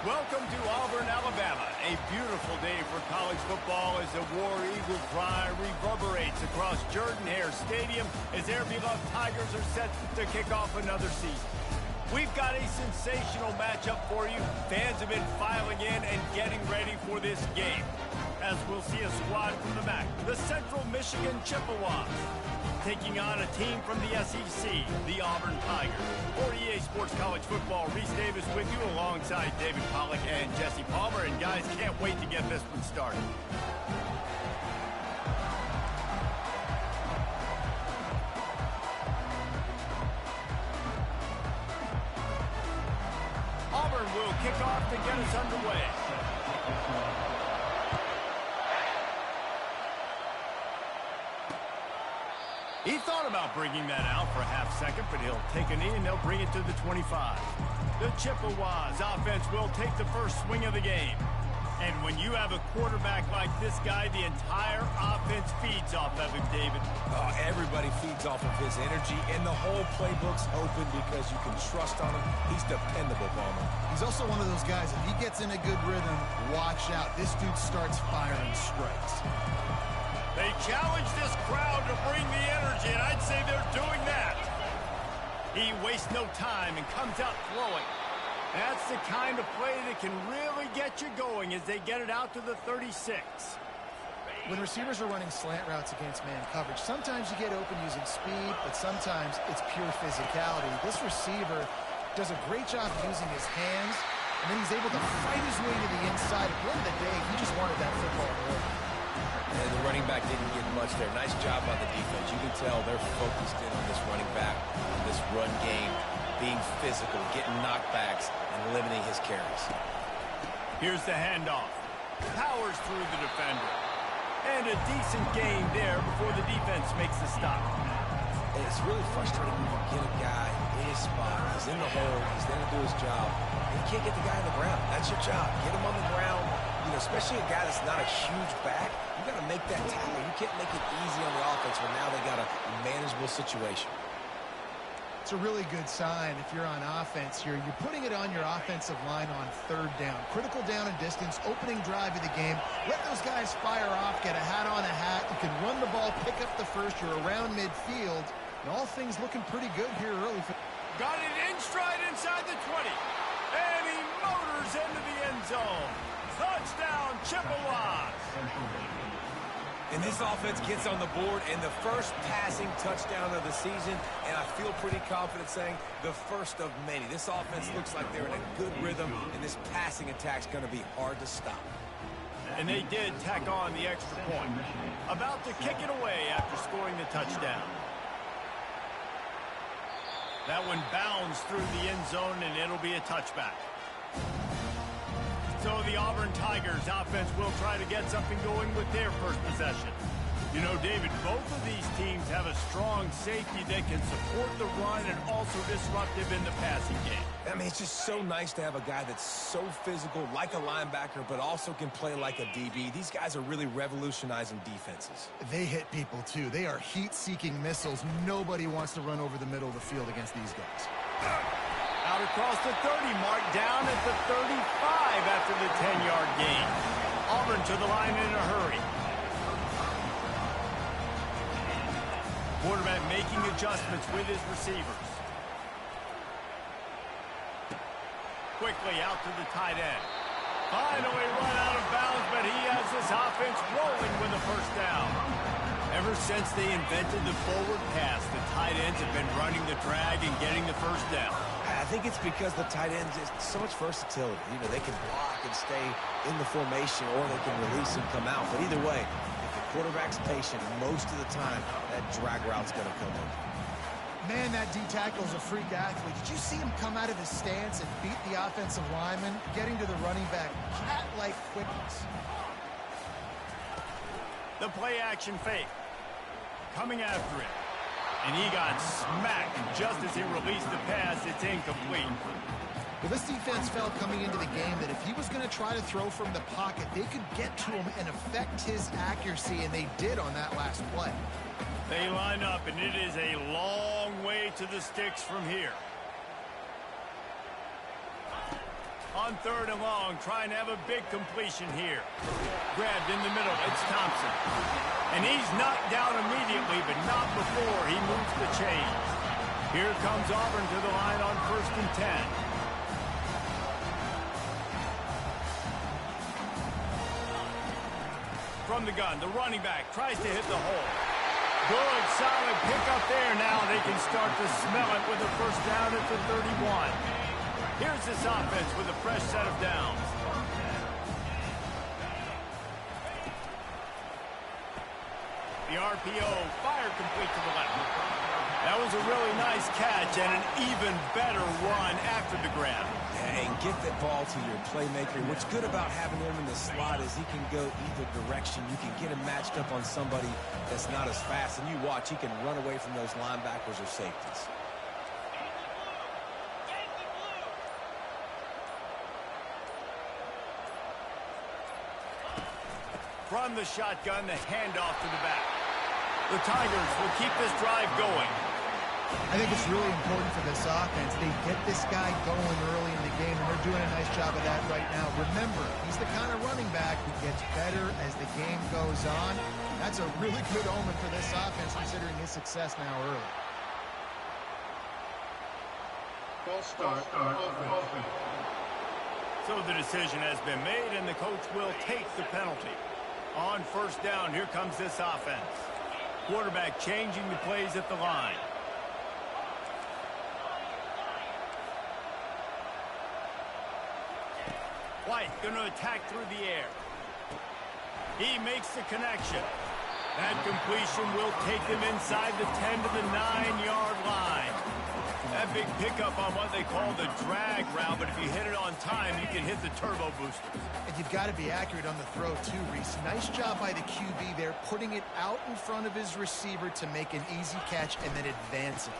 Welcome to Auburn, Alabama. A beautiful day for college football as the War Eagle cry reverberates across Jordan-Hare Stadium as their beloved Tigers are set to kick off another season. We've got a sensational matchup for you. Fans have been filing in and getting ready for this game. As we'll see a squad from the MAC, the Central Michigan Chippewas, taking on a team from the SEC, the Auburn Tigers. For EA Sports College Football, Reese Davis with you alongside David Pollack and Jesse Palmer. And guys, can't wait to get this one started. Auburn will kick off to get us underway. He thought about bringing that out for a half second, but he'll take a knee and they'll bring it to the 25. The Chippewas offense will take the first swing of the game. And when you have a quarterback like this guy, the entire offense feeds off of him, David. Oh, everybody feeds off of his energy, and the whole playbook's open because you can trust on him. He's dependable, Palmer. He's also one of those guys, if he gets in a good rhythm, watch out. This dude starts firing strikes. They challenge this crowd to bring the energy, and I'd say they're doing that. He wastes no time and comes out throwing. That's the kind of play that can really get you going as they get it out to the 36. When receivers are running slant routes against man coverage, sometimes you get open using speed, but sometimes it's pure physicality. This receiver does a great job using his hands, and then he's able to fight his way to the inside. At the end of the day, he just wanted that football to work. And the running back didn't get much there. Nice job on the defense. You can tell they're focused in on this running back, on this run game, being physical, getting knockbacks, and limiting his carries. Here's the handoff. Powers through the defender. And a decent gain there before the defense makes the stop. And it's really frustrating when you get a guy in his spot. He's in the hole. He's there to do his job. And you can't get the guy on the ground. That's your job. Get him on the ground. You know, especially a guy that's not a huge back. You got to make that tackle. You can't make it easy on the offense when now they got a manageable situation. It's a really good sign if you're on offense here. You're putting it on your offensive line on third down. Critical down and distance, opening drive of the game. Let those guys fire off, get a hat on a hat. You can run the ball, pick up the first. You're around midfield. And all things looking pretty good here early. Got it in stride inside the 20. And he motors into the end zone. Touchdown, Chippewas. And this offense gets on the board and the first passing touchdown of the season, and I feel pretty confident saying the first of many. This offense looks like they're in a good rhythm, and this passing attack's going to be hard to stop. And they did tack on the extra point. About to kick it away after scoring the touchdown. That one bounds through the end zone, and it'll be a touchback. So the Auburn Tigers offense will try to get something going with their first possession. You know, David, both of these teams have a strong safety that can support the run and also disruptive in the passing game. I mean, it's just so nice to have a guy that's so physical, like a linebacker, but also can play like a DB. These guys are really revolutionizing defenses. They hit people, too. They are heat-seeking missiles. Nobody wants to run over the middle of the field against these guys. Out across the 30, mark down at the 35 after the 10-yard gain. Auburn to the line in a hurry. Quarterback making adjustments with his receivers. Quickly out to the tight end. Finally run out of bounds, but he has this offense rolling with a first down. Ever since they invented the forward pass, the tight ends have been running the drag and getting the first down. I think it's because the tight ends is so much versatility. You know, they can block and stay in the formation, or they can release and come out. But either way, if the quarterback's patient, most of the time, that drag route's going to come in. Man, that D-tackle's a freak athlete. Did you see him come out of his stance and beat the offensive lineman, getting to the running back? Cat-like quickness. The play-action fake. Coming after it. And he got smacked just as he released the pass. It's incomplete. Well, this defense felt coming into the game that if he was going to try to throw from the pocket, they could get to him and affect his accuracy, and they did on that last play. They line up, and it is a long way to the sticks from here. On 3rd and long, trying to have a big completion here. Grabbed in the middle, it's Thompson. And he's knocked down immediately, but not before he moves the chains. Here comes Auburn to the line on 1st and 10. From the gun, the running back tries to hit the hole. Good, solid pickup there. Now they can start to smell it with a first down at the 31. Here's this offense with a fresh set of downs. The RPO, fire complete to the left. That was a really nice catch and an even better run after the grab. Yeah, and get that ball to your playmaker. What's good about having him in the slot is he can go either direction. You can get him matched up on somebody that's not as fast, and you watch, he can run away from those linebackers or safeties. From the shotgun, the handoff to the back. The Tigers will keep this drive going. I think it's really important for this offense. They get this guy going early in the game, and they're doing a nice job of that right now. Remember, he's the kind of running back who gets better as the game goes on. That's a really good omen for this offense, considering his success now early. False start. So the decision has been made, and the coach will take the penalty. On 1st down, here comes this offense. Quarterback changing the plays at the line. White going to attack through the air. He makes the connection. That completion will take them inside the 10 to the 9-yard line. That big pickup on what they call the drag route, but if you hit it on time, you can hit the turbo booster. And you've got to be accurate on the throw, too, Reese. Nice job by the QB there, putting it out in front of his receiver to make an easy catch and then advance it.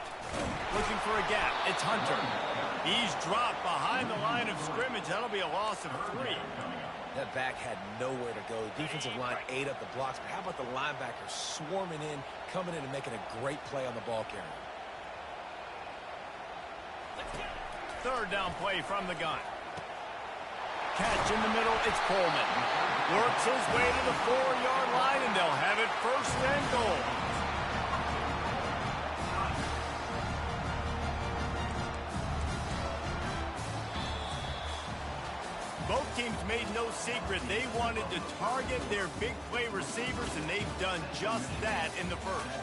Looking for a gap. It's Hunter. He's dropped behind the line of scrimmage. That'll be a loss of 3. That back had nowhere to go. The defensive line ate up the blocks. But how about the linebacker swarming in, coming in and making a great play on the ball carrier? 3rd down play from the gun. Catch in the middle, it's Coleman. Works his way to the 4-yard line, and they'll have it 1st and goal. Both teams made no secret. They wanted to target their big play receivers, and they've done just that in the 1st.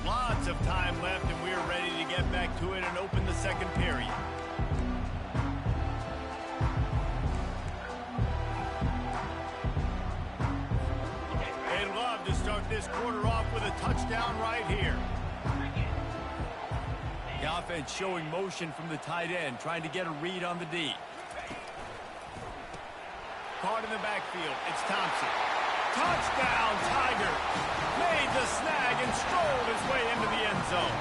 Lots of time left, and we're ready to get back to it and open the 2nd period. They'd love to start this quarter off with a touchdown right here. The offense showing motion from the tight end, trying to get a read on the D. Caught in the backfield, it's Thompson. Touchdown, Tiger! Made the snag and strolled his way into the end zone.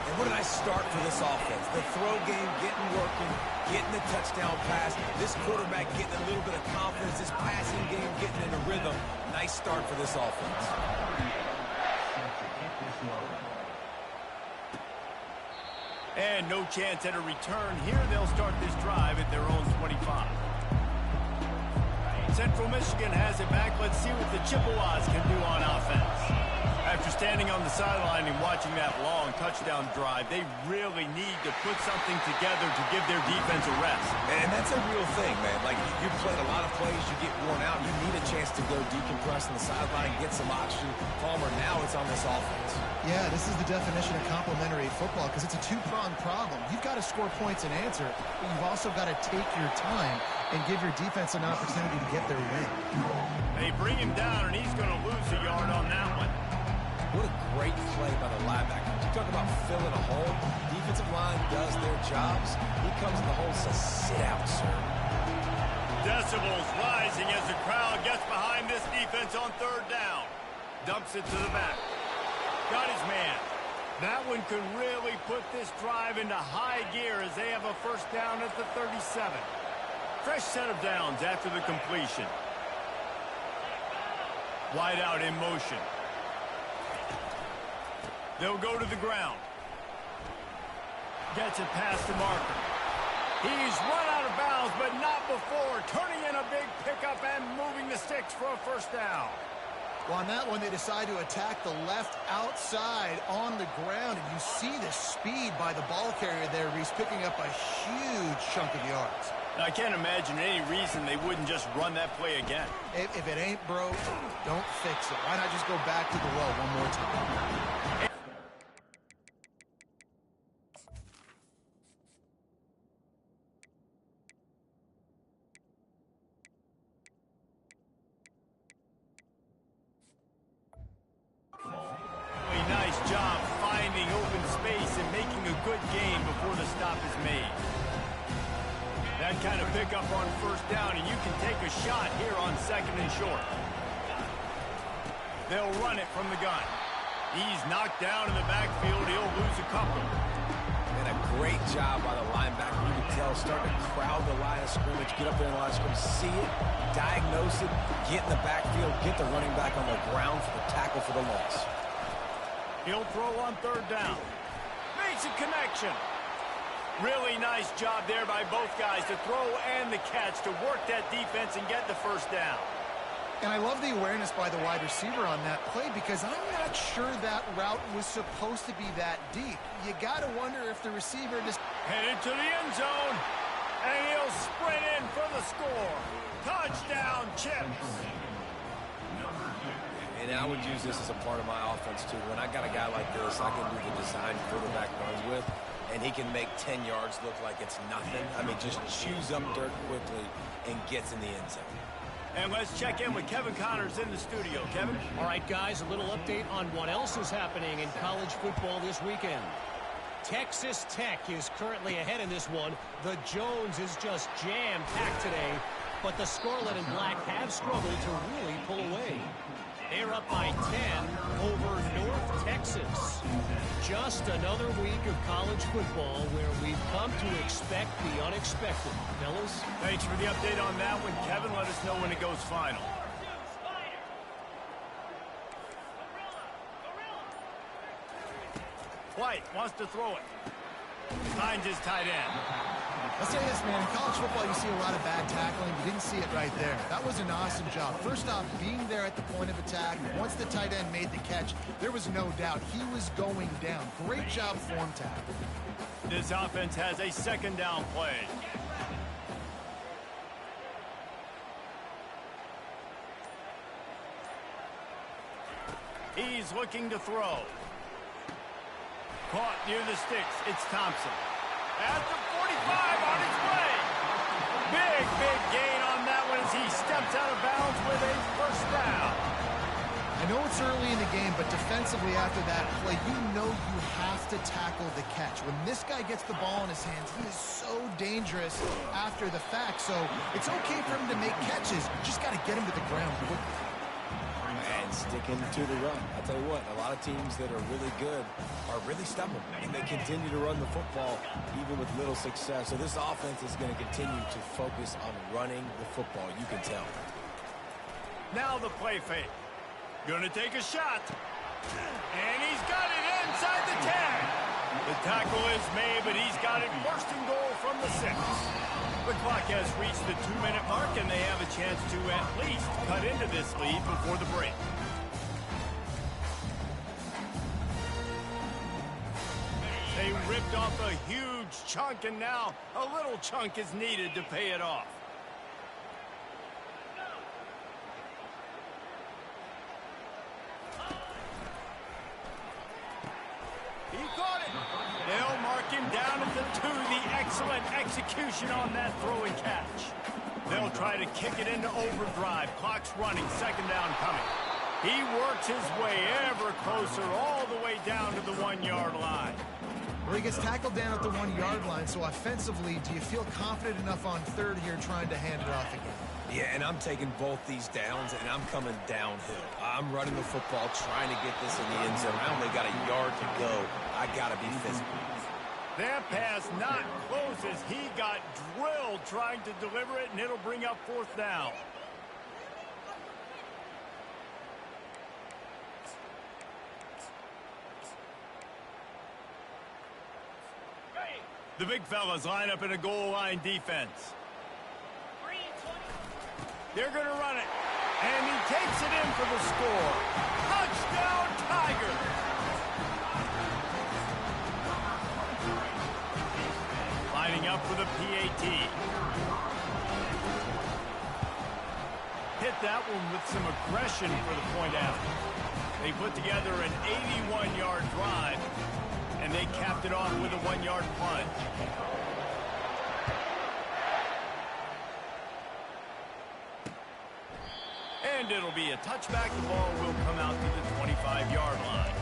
And what a nice start for this offense. The throw game getting working, getting the touchdown pass. This quarterback getting a little bit of confidence. This passing game getting in a rhythm. Nice start for this offense. And no chance at a return here. They'll start this drive at their own 25. Central Michigan has it back. Let's see what the Chippewas can do on offense. After standing on the sideline and watching that long touchdown drive, they really need to put something together to give their defense a rest. And that's a real thing, man. Like, you've played a lot of plays, you get worn out, you need a chance to go decompress on the sideline, get some oxygen. Palmer, now it's on this offense. Yeah, this is the definition of complementary football because it's a two-pronged problem. You've got to score points and answer, but you've also got to take your time and give your defense an opportunity to get their win. They bring him down, and he's going to lose a yard on that one. What a great play by the linebacker. You talk about filling a hole. Defensive line does their jobs. He comes in the hole and says, sit out, sir. Decibels rising as the crowd gets behind this defense on 3rd down. Dumps it to the back. Got his man. That one could really put this drive into high gear as they have a first down at the 37. Fresh set of downs after the completion. Wide out in motion. They'll go to the ground. Gets it past the marker. He's run out of bounds, but not before. Turning in a big pickup and moving the sticks for a first down. Well, on that one, they decide to attack the left outside on the ground, and you see the speed by the ball carrier there. He's picking up a huge chunk of yards. I can't imagine any reason they wouldn't just run that play again. If it ain't broke, don't fix it. Why not just go back to the well one more time? Nice job finding open space and making a good gain before the stop is made. That kind of pickup on first down, and you can take a shot here on second and short. They'll run it from the gun. He's knocked down in the backfield. He'll lose a couple. And a great job by the linebacker. You can tell, starting to crowd the line of scrimmage, get up there in the line of scrimmage, see it, diagnose it, get in the backfield, get the running back on the ground for the tackle for the loss. He'll throw on third down. Makes a connection. Really nice job there by both guys to throw and the catch to work that defense and get the first down. And I love the awareness by the wide receiver on that play because I'm not sure that route was supposed to be that deep. You got to wonder if the receiver just... Headed to the end zone. And he'll sprint in for the score. Touchdown, Chips. And I would use this as a part of my offense, too. When I got a guy like this, I can do the design quarterback runs with, and he can make 10 yards look like it's nothing. I mean, just chews up dirt quickly and gets in the end zone. And let's check in with Kevin Connors in the studio. Kevin? All right, guys, a little update on what else is happening in college football this weekend. Texas Tech is currently ahead in this one. The Jones is just jam-packed today, but the Scarlet and Black have struggled to really pull away. They're up by 10 over North Texas. Just another week of college football where we've come to expect the unexpected. Fellas? Thanks for the update on that one, Kevin. Let us know when it goes final. White wants to throw it. Finds his tight end. I'll say this, man. In college football, you see a lot of bad tackling. You didn't see it right there. That was an awesome job. First off, being there at the point of attack. Once the tight end made the catch, there was no doubt he was going down. Great job form tackle. This offense has a second down play. He's looking to throw. Caught near the sticks. It's Thompson. At the 45 on his way. Big gain on that one as he steps out of bounds with a first down. I know it's early in the game, but defensively after that play, you know you have to tackle the catch. When this guy gets the ball in his hands, he is so dangerous after the fact. So it's okay for him to make catches. You just got to get him to the ground quickly. And sticking to the run. I'll tell you what, a lot of teams that are really good are really stubborn, and they continue to run the football even with little success. So this offense is going to continue to focus on running the football, you can tell. Now the play fake. Gonna take a shot. And he's got it inside the 10. The tackle is made, but he's got it first and goal from the 6. The clock has reached the 2-minute mark, and they have a chance to at least cut into this lead before the break. They ripped off a huge chunk, and now a little chunk is needed to pay it off. He caught it. They'll mark him down at the 2. The excellent execution on that throw and catch. They'll try to kick it into overdrive. Clock's running. Second down coming. He works his way ever closer all the way down to the 1-yard line. Well, he gets tackled down at the 1-yard line, so offensively, do you feel confident enough on third here trying to hand it off again? Yeah, and I'm taking both these downs, and I'm coming downhill. I'm running the football, trying to get this in the end zone. I only got a yard to go. I got to be physical. That pass not close as he got drilled trying to deliver it, and it'll bring up fourth down. The big fellas line up in a goal line defense. They're going to run it. And he takes it in for the score. Touchdown, Tigers! Lining up for the PAT. Hit that one with some aggression for the point out. They put together an 81-yard drive, and they capped it off with a 1-yard plunge. And it'll be a touchback. The ball will come out to the 25-yard line.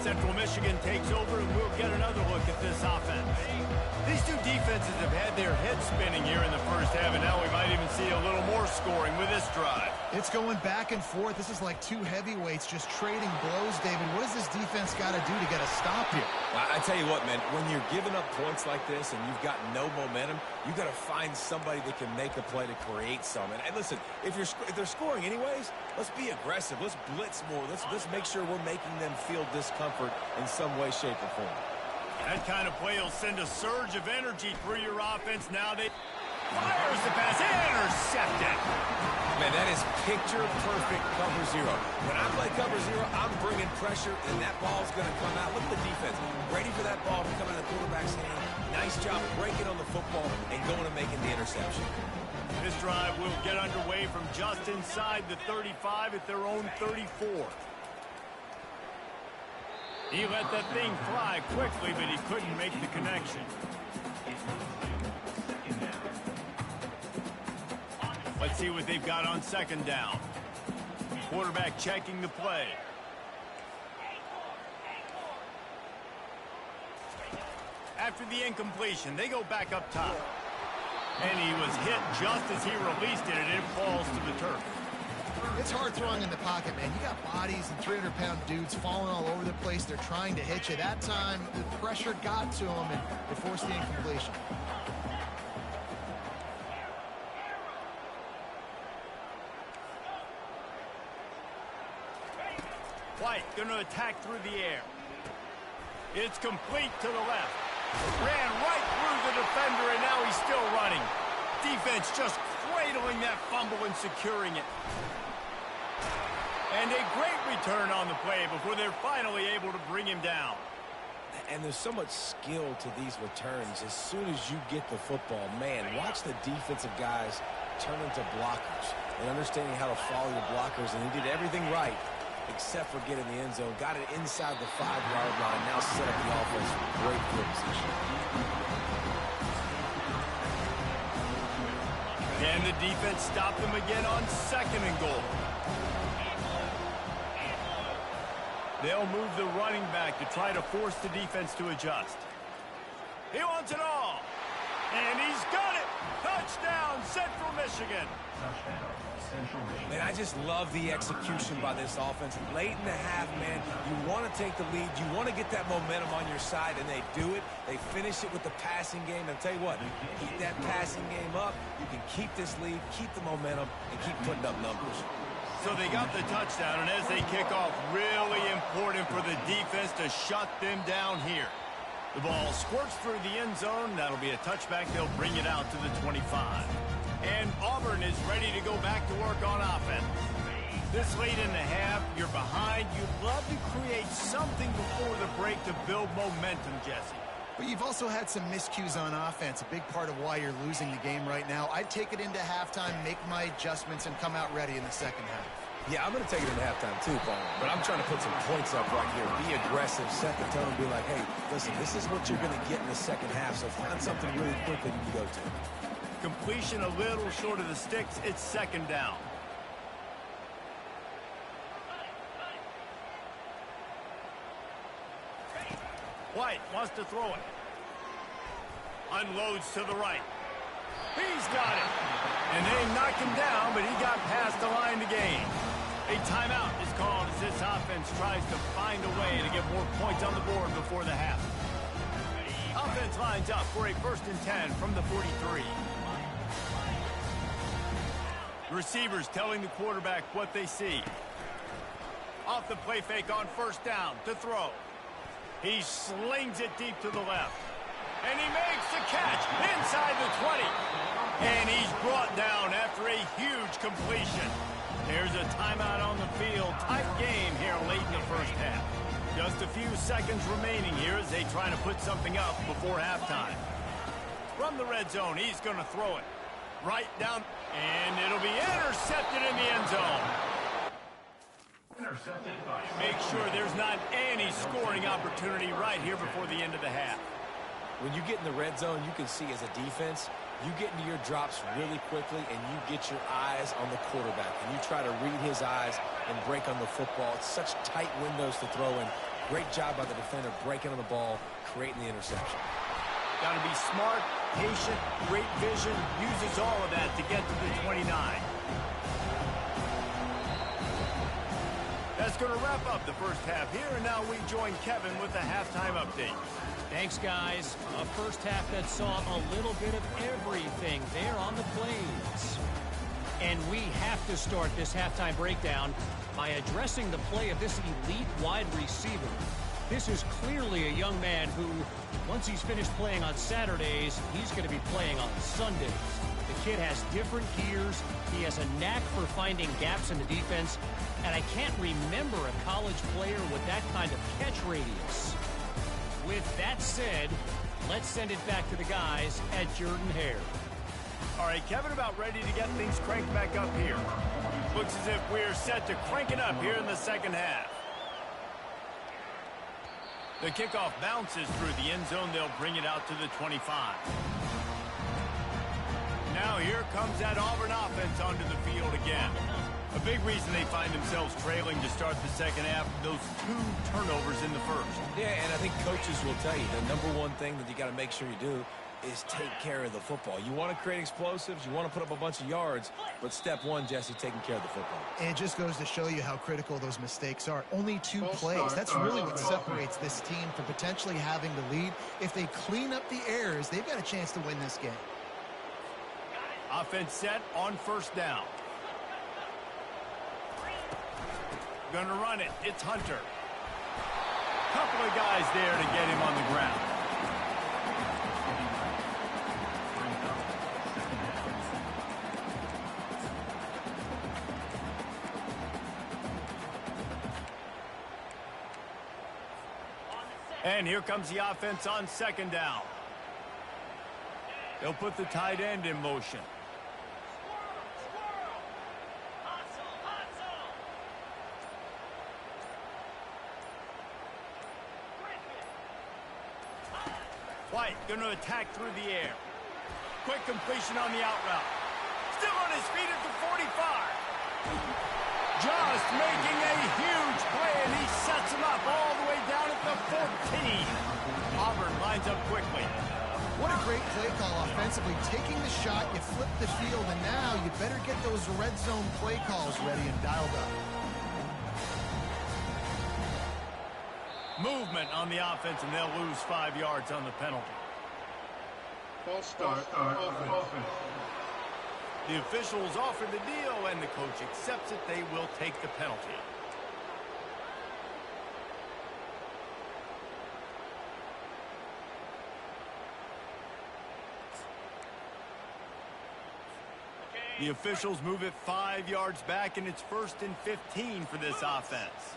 Central Michigan takes over, and we'll get another look at this offense. These two defenses have had their heads spinning here in the first half, and now we might even see a little more scoring with this drive. It's going back and forth. This is like two heavyweights just trading blows, David. What does this defense got to do to get a stop here? I tell you what, man, when you're giving up points like this and you've got no momentum, you got to find somebody that can make a play to create some. And listen, if they're scoring anyways, let's be aggressive. Let's blitz more. Let's make sure we're making them feel discomfort in some way, shape, or form. That kind of play will send a surge of energy through your offense. Now they fires the pass, intercepted. Man, that is picture-perfect cover zero. When I play cover zero, I'm bringing pressure, and that ball's going to come out. Look at the defense. Ready for that ball to come in the quarterback's hand. Nice job breaking on the football and going and making the interception. This drive will get underway from just inside the 35 at their own 34. He let that thing fly quickly, but he couldn't make the connection. Let's see what they've got on second down. Quarterback checking the play. After the incompletion, they go back up top. And he was hit just as he released it, and it falls to the turf. It's hard throwing in the pocket, man. You got bodies and 300-pound dudes falling all over the place. They're trying to hit you. That time, the pressure got to them, and they forced the incompletion. White going to attack through the air. It's complete to the left. Ran right through the defender, and now he's still running. Defense just cradling that fumble and securing it. And a great return on the play before they're finally able to bring him down. And there's so much skill to these returns. As soon as you get the football, man, watch the defensive guys turn into blockers and understanding how to follow your blockers. And he did everything right except for getting the end zone. Got it inside the 5-yard line. Now set up the offense for great field position. And the defense stopped them again on second and goal. They'll move the running back to try to force the defense to adjust. He wants it all. And he's got it. Touchdown, Central Michigan. Man, I just love the execution by this offense. Late in the half, man, you want to take the lead. You want to get that momentum on your side, and they do it. They finish it with the passing game. And I'll tell you what, keep that passing game up. You can keep this lead, keep the momentum, and keep putting up numbers. So they got the touchdown, and as they kick off, really important for the defense to shut them down here. The ball squirts through the end zone. That'll be a touchback. They'll bring it out to the 25. And Auburn is ready to go back to work on offense. This late in the half, you're behind. You'd love to create something before the break to build momentum, Jesse. But you've also had some miscues on offense, a big part of why you're losing the game right now. I'd take it into halftime, make my adjustments, and come out ready in the second half. Yeah, I'm going to take it into halftime too, Paul. But I'm trying to put some points up right here. Be aggressive, set the tone, be like, hey, listen, this is what you're going to get in the second half, so find something really quick that you can go to. Completion a little short of the sticks. It's second down. White wants to throw it. Unloads to the right. He's got it. And they knocked him down, but he got past the line to gain. A timeout is called as this offense tries to find a way to get more points on the board before the half. Offense lines up for a 1st and 10 from the 43. Receivers telling the quarterback what they see. Off the play fake on 1st down to throw. He slings it deep to the left. And he makes the catch inside the 20. And he's brought down after a huge completion. There's a timeout on the field. Tight game here late in the first half. Just a few seconds remaining here as they try to put something up before halftime. From the red zone, he's going to throw it right down. And it'll be intercepted in the end zone. Make sure there's not any scoring opportunity right here before the end of the half. When you get in the red zone, you can see as a defense, you get into your drops really quickly and you get your eyes on the quarterback. And you try to read his eyes and break on the football. It's such tight windows to throw in. Great job by the defender breaking on the ball, creating the interception. Got to be smart, patient, great vision, uses all of that to get to the 29. That's going to wrap up the first half here, and now we join Kevin with the halftime update. Thanks, guys. A first half that saw a little bit of everything there on the plains. And we have to start this halftime breakdown by addressing the play of this elite wide receiver. This is clearly a young man who, once he's finished playing on Saturdays, he's going to be playing on Sundays. The kid has different gears. He has a knack for finding gaps in the defense. And I can't remember a college player with that kind of catch radius. With that said, let's send it back to the guys at Jordan-Hare. All right, Kevin, about ready to get things cranked back up here. Looks as if we're set to crank it up here in the second half. The kickoff bounces through the end zone. They'll bring it out to the 25. Now here comes that Auburn offense onto the field again. A big reason they find themselves trailing to start the second half, those 2 turnovers in the first. Yeah, and I think coaches will tell you the number one thing that you got to make sure you do is take care of the football. You want to create explosives, you want to put up a bunch of yards, but step one, Jesse, taking care of the football. And it just goes to show you how critical those mistakes are. Only 2 plays. That's really what separates this team from potentially having the lead. If they clean up the errors, they've got a chance to win this game. Offense set on first down. Gonna run it. It's Hunter. Couple of guys there to get him on the ground. And here comes the offense on second down. They'll put the tight end in motion. White going to attack through the air. Quick completion on the out route. Still on his feet at the 45. Just making a huge play, and he sets him up all the way down at the 14. Auburn lines up quickly. What a great play call offensively. Taking the shot, you flip the field, and now you better get those red zone play calls ready and dialed up. Movement on the offense, and they'll lose 5 yards on the penalty. False start. Offense. The officials offer the deal, and the coach accepts it. They will take the penalty. The officials move it 5 yards back, and it's 1st and 15 for this offense.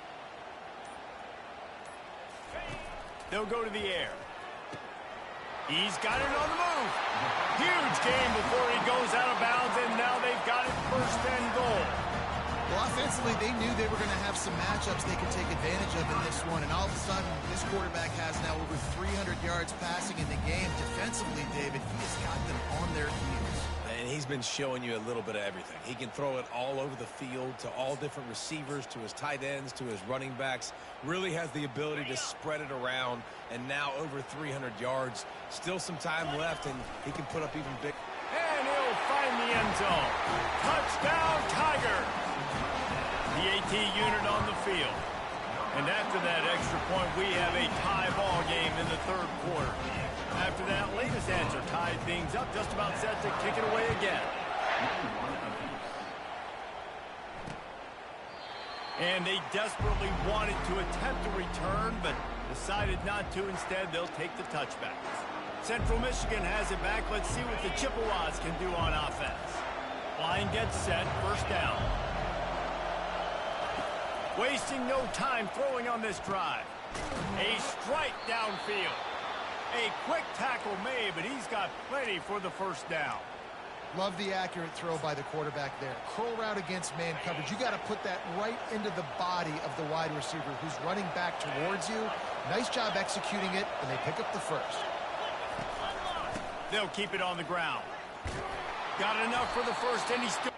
They'll go to the air. He's got it on the move. Huge game before he goes out of bounds, and now they've got it 1st and goal. Well, offensively, they knew they were going to have some matchups they could take advantage of in this one, and all of a sudden, this quarterback has now over 300 yards passing in the game. Defensively, David, he has got them on their heels. And he's been showing you a little bit of everything. He can throw it all over the field to all different receivers, to his tight ends, to his running backs. Really has the ability to spread it around, and now over 300 yards. Still some time left, and he can put up even big. And he'll find the end zone. Touchdown, Tigers. The AT unit on the field. And after that extra point, we have a tie ball game in the 3rd quarter. After that latest answer tied things up, just about set to kick it away again. And they desperately wanted to attempt a return, but decided not to. Instead, they'll take the touchback. Central Michigan has it back. Let's see what the Chippewas can do on offense. Line gets set, first down. Wasting no time throwing on this drive. A strike downfield. A quick tackle made, but he's got plenty for the first down. Love the accurate throw by the quarterback there. Curl route against man coverage. You got to put that right into the body of the wide receiver who's running back towards you. Nice job executing it, and they pick up the first. They'll keep it on the ground. Got enough for the first, and he's still...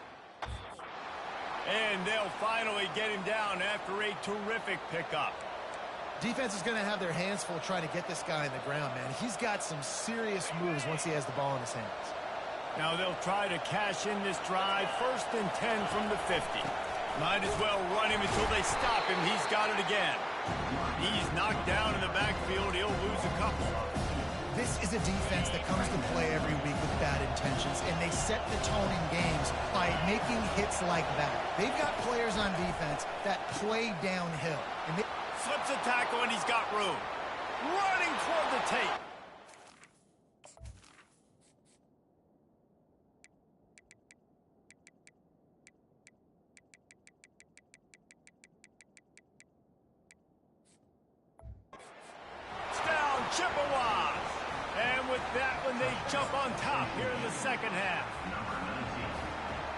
And they'll finally get him down after a terrific pickup. Defense is going to have their hands full trying to get this guy in the ground, man. He's got some serious moves once he has the ball in his hands. Now they'll try to cash in this drive. 1st and 10 from the 50. Might as well run him until they stop him. He's got it again. He's knocked down in the backfield. He'll lose a couple. This is a defense that comes to play every week with bad intentions, and they set the tone in games by making hits like that. They've got players on defense that play downhill. And slips a tackle, and he's got room. Running toward the tape. Chippewas. And with that one, they jump on top here in the second half.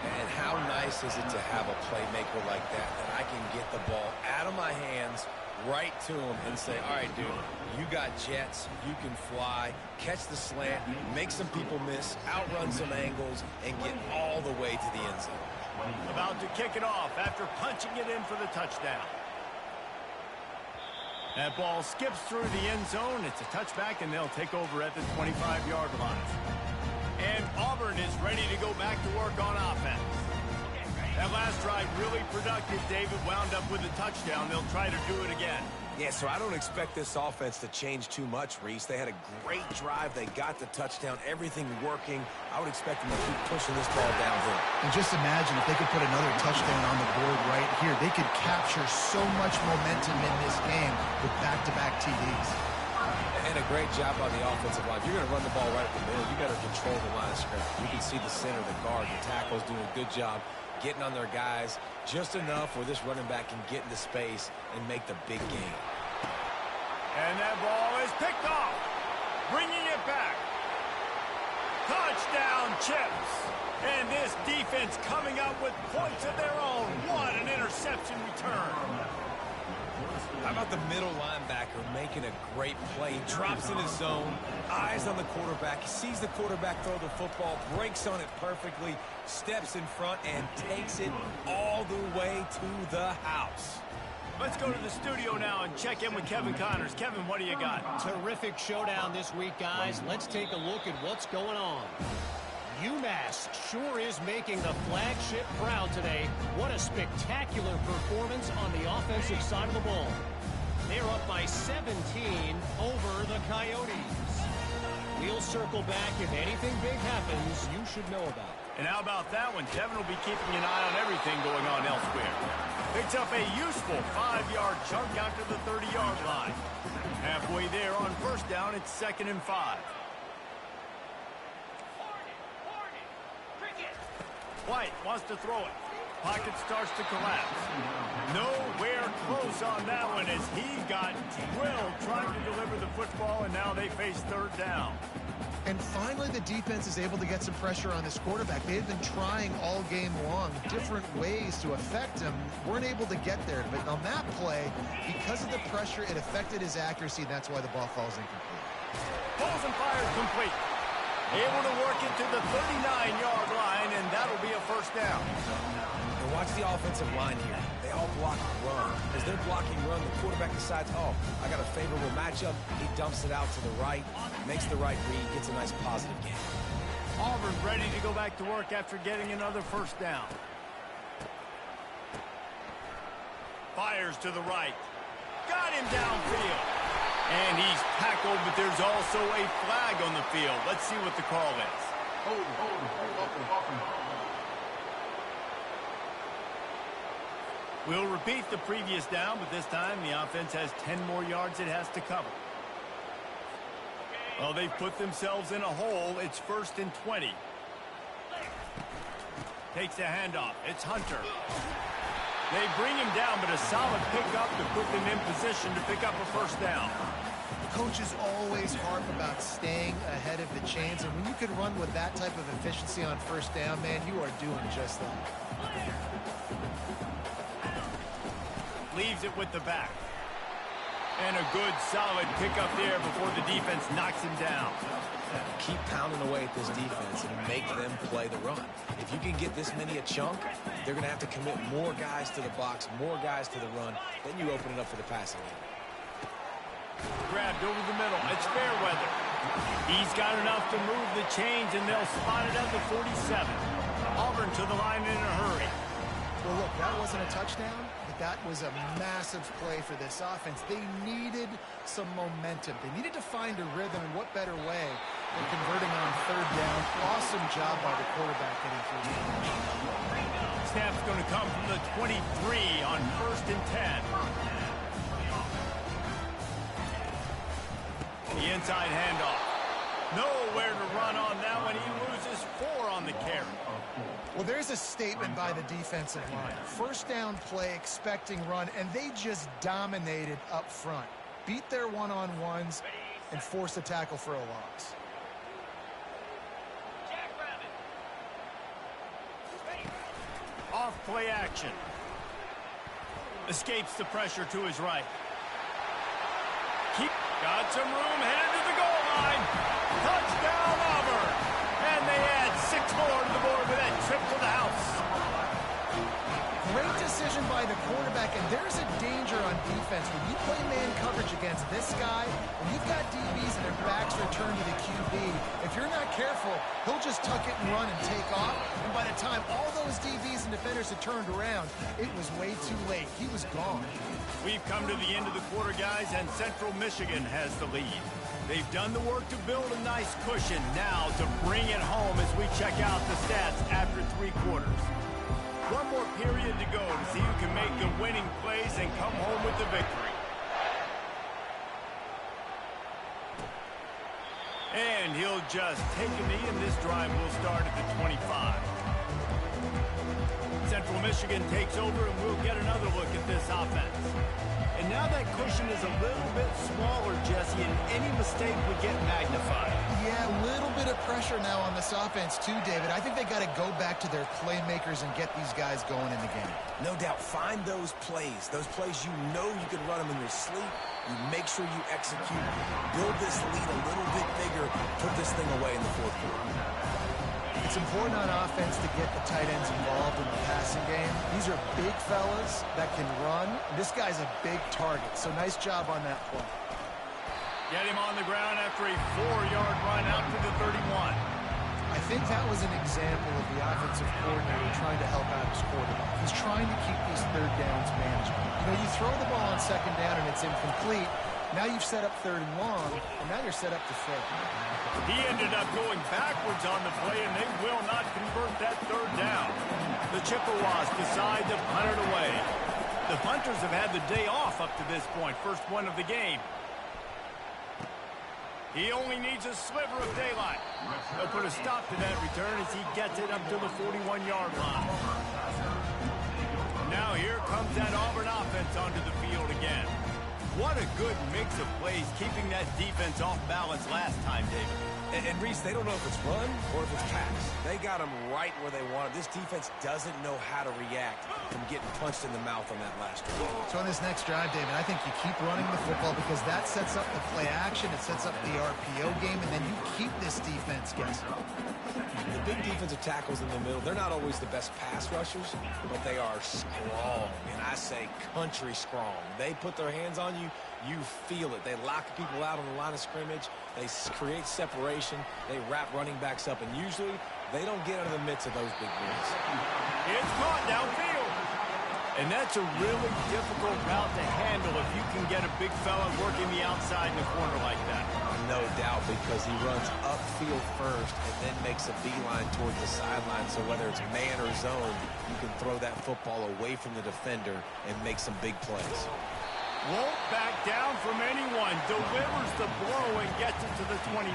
And how nice is it to have a playmaker like that I can get the ball out of my hands right to him and say, all right, dude, you got jets, you can fly, catch the slant, make some people miss, outrun some angles, and get all the way to the end zone. About to kick it off after punching it in for the touchdown. That ball skips through the end zone. It's a touchback, and they'll take over at the 25-yard line. And Auburn is ready to go back to work on offense. That last drive really productive. David wound up with a touchdown. They'll try to do it again. Yeah, so I don't expect this offense to change too much, Reese. They had a great drive. They got the touchdown. Everything working. I would expect them to keep pushing this ball downhill. And just imagine if they could put another touchdown on the board right here. They could capture so much momentum in this game with back-to-back TDs. And a great job on the offensive line. If you're going to run the ball right up the middle, you got to control the line of scrimmage. You can see the center, the guard, the tackles doing a good job getting on their guys just enough where this running back can get into space and make the big game. And that ball is picked off. Bringing it back. Touchdown, Chips. And this defense coming up with points of their own. What an interception return. How about the middle linebacker making a great play? He drops in his zone, eyes on the quarterback. He sees the quarterback throw the football, breaks on it perfectly, steps in front, and takes it all the way to the house. Let's go to the studio now and check in with Kevin Connors. Kevin, what do you got? Terrific showdown this week, guys. Let's take a look at what's going on. UMass sure is making the flagship proud today. What a spectacular performance on the offensive side of the ball. They're up by 17 over the Coyotes. We'll circle back if anything big happens you should know about. And how about that one? Kevin will be keeping an eye on everything going on elsewhere. Picks up a useful 5-yard chunk out to the 30-yard line. Halfway there on first down, it's 2nd and 5. White wants to throw it. Pocket starts to collapse. Nowhere close on that one as he got drilled trying to deliver the football, and now they face 3rd down. And finally, the defense is able to get some pressure on this quarterback. They had been trying all game long different ways to affect him. Weren't able to get there. But on that play, because of the pressure, it affected his accuracy, and that's why the ball falls incomplete. Pulls and fires complete. Able to work it to the 39-yard line, and that'll be a 1st down. And watch the offensive line here. They all block run. As they're blocking run, the quarterback decides, oh, I got a favorable matchup. He dumps it out to the right, makes the right read, gets a nice positive gain. Auburn ready to go back to work after getting another 1st down. Fires to the right. Got him downfield. And he's tackled, but there's also a flag on the field. Let's see what the call is. Hold. We'll repeat the previous down, but this time the offense has 10 more yards it has to cover. Well, they've put themselves in a hole. It's 1st and 20. Takes the handoff. It's Hunter. They bring him down, but a solid pickup to put them in position to pick up a first down. Coaches always harp about staying ahead of the chains, and when you can run with that type of efficiency on first down, man, you are doing just that. Leaves it with the back. And a good, solid pickup there before the defense knocks him down. Keep pounding away at this defense and make them play the run. If you can get this many a chunk, they're going to have to commit more guys to the box, more guys to the run. Then you open it up for the passing game. Grabbed over the middle. It's Fairweather. He's got enough to move the chains, and they'll spot it at the 47. Auburn to the line in a hurry. Well, look, that wasn't a touchdown, but that was a massive play for this offense. They needed some momentum. They needed to find a rhythm, and what better way than converting on third down. Awesome job by the quarterback getting through. Snap's going to come from the 23 on 1st and 10. The inside handoff. Nowhere to run on that one. He loses 4 on the carry. Well, there's a statement by the defensive line. First down play, expecting run, and they just dominated up front. Beat their one-on-ones and forced a tackle for a loss. Off play action. Escapes the pressure to his right. Got some room, headed to the goal line. Touchdown, Auburn. And they add 6 more to the board with that trip to the house. Great decision by the quarterback, and there's a danger on defense. When you play man coverage against this guy, when you've got DBs and their backs returned to the QB, if you're not careful, he'll just tuck it and run and take off. And by the time all those DBs and defenders had turned around, it was way too late. He was gone. We've come to the end of the quarter, guys, and Central Michigan has the lead. They've done the work to build a nice cushion. Now to bring it home as we check out the stats after 3 quarters. One more period to go to see who can make the winning plays and come home with the victory. And he'll just take a knee, and this drive will start at the 25. Central Michigan takes over, and we'll get another look at this offense. And now that cushion is a little bit smaller, Jesse, and any mistake would get magnified. Yeah, a little bit of pressure now on this offense too, David. I think they got to go back to their playmakers and get these guys going in the game. No doubt, find those plays you know you can run them in your sleep. You make sure you execute, build this lead a little bit bigger, put this thing away in the 4th quarter. It's important on offense to get the tight ends involved in the passing game. These are big fellas that can run. This guy's a big target, so nice job on that play. Get him on the ground after a 4-yard run out to the 31. I think that was an example of the offensive coordinator trying to help out his quarterback. He's trying to keep these third downs manageable. You know, you throw the ball on 2nd down and it's incomplete. Now you've set up 3rd and long, and now you're set up to throw. He ended up going backwards on the play, and they will not convert that 3rd down. The Chippewas decide to punt it away. The punters have had the day off up to this point. First one of the game. He only needs a sliver of daylight. They'll put a stop to that return as he gets it up to the 41-yard line. Now here comes that Auburn offense onto the field again. What a good mix of plays, keeping that defense off balance last time, David. And Reese, they don't know if it's run or if it's pass. They got them right where they want it. This defense doesn't know how to react from getting punched in the mouth on that last drive. So on this next drive, David, I think you keep running the football because that sets up the play action, it sets up the RPO game, and then you keep this defense guessing. The big defensive tackles in the middle, they're not always the best pass rushers, but they are strong, and I say country strong. They put their hands on you, you feel it. They lock people out on the line of scrimmage. They create separation. They wrap running backs up, and usually they don't get out of the midst of those big boys. It's caught downfield. And that's a really difficult route to handle if you can get a big fella working the outside in the corner like that. No doubt, because he runs upfield first and then makes a beeline towards the sideline. So whether it's man or zone, you can throw that football away from the defender and make some big plays. Won't back down from anyone. Delivers the blow and gets it to the 29.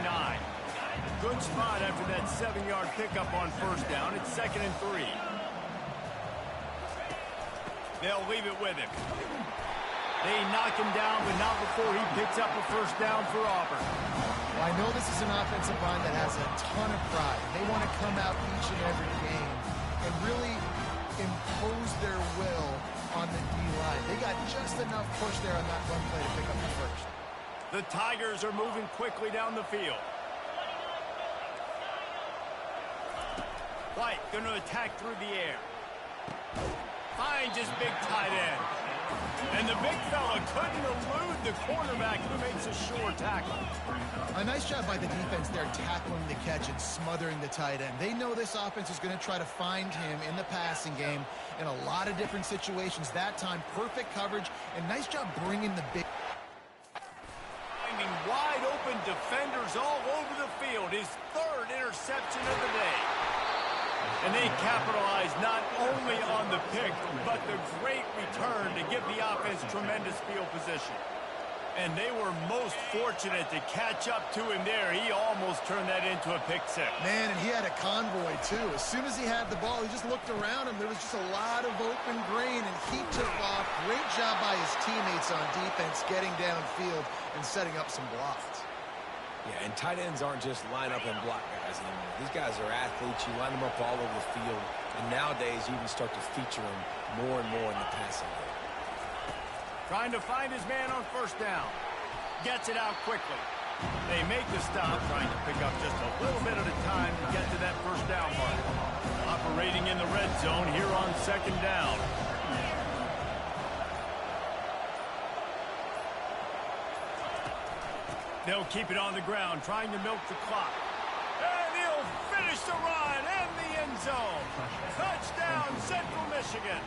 Good spot after that 7-yard pickup on first down. It's 2nd and 3. They'll leave it with him. They knock him down, but not before he picks up a first down for Auburn. Well, I know this is an offensive line that has a ton of pride. They want to come out each and every game and really impose their will on the D-line. They got just enough push there on that run play to pick up the first. The Tigers are moving quickly down the field. White going to attack through the air. Finds his big tight end. And the big fella couldn't elude the cornerback who makes a sure tackle. A nice job by the defense there tackling the catch and smothering the tight end. They know this offense is going to try to find him in the passing game in a lot of different situations. That time, perfect coverage and nice job bringing the big... Finding wide open defenders all over the field. His 3rd interception of the day. And they capitalized not only on the pick, but the great return to give the offense tremendous field position. And they were most fortunate to catch up to him there. He almost turned that into a pick six. Man, and he had a convoy, too. As soon as he had the ball, he just looked around him. There was just a lot of open green, and he took off. Great job by his teammates on defense, getting downfield and setting up some blocks. Yeah, and tight ends aren't just line up and block guys anymore. These guys are athletes. You line them up all over the field. And nowadays, you even start to feature them more and more in the passing game. Trying to find his man on first down. Gets it out quickly. They make the stop, trying to pick up just a little bit at a time to get to that first down mark. Operating in the red zone here on 2nd down. They'll keep it on the ground, trying to milk the clock. And he'll finish the run in the end zone. Touchdown, Central Michigan.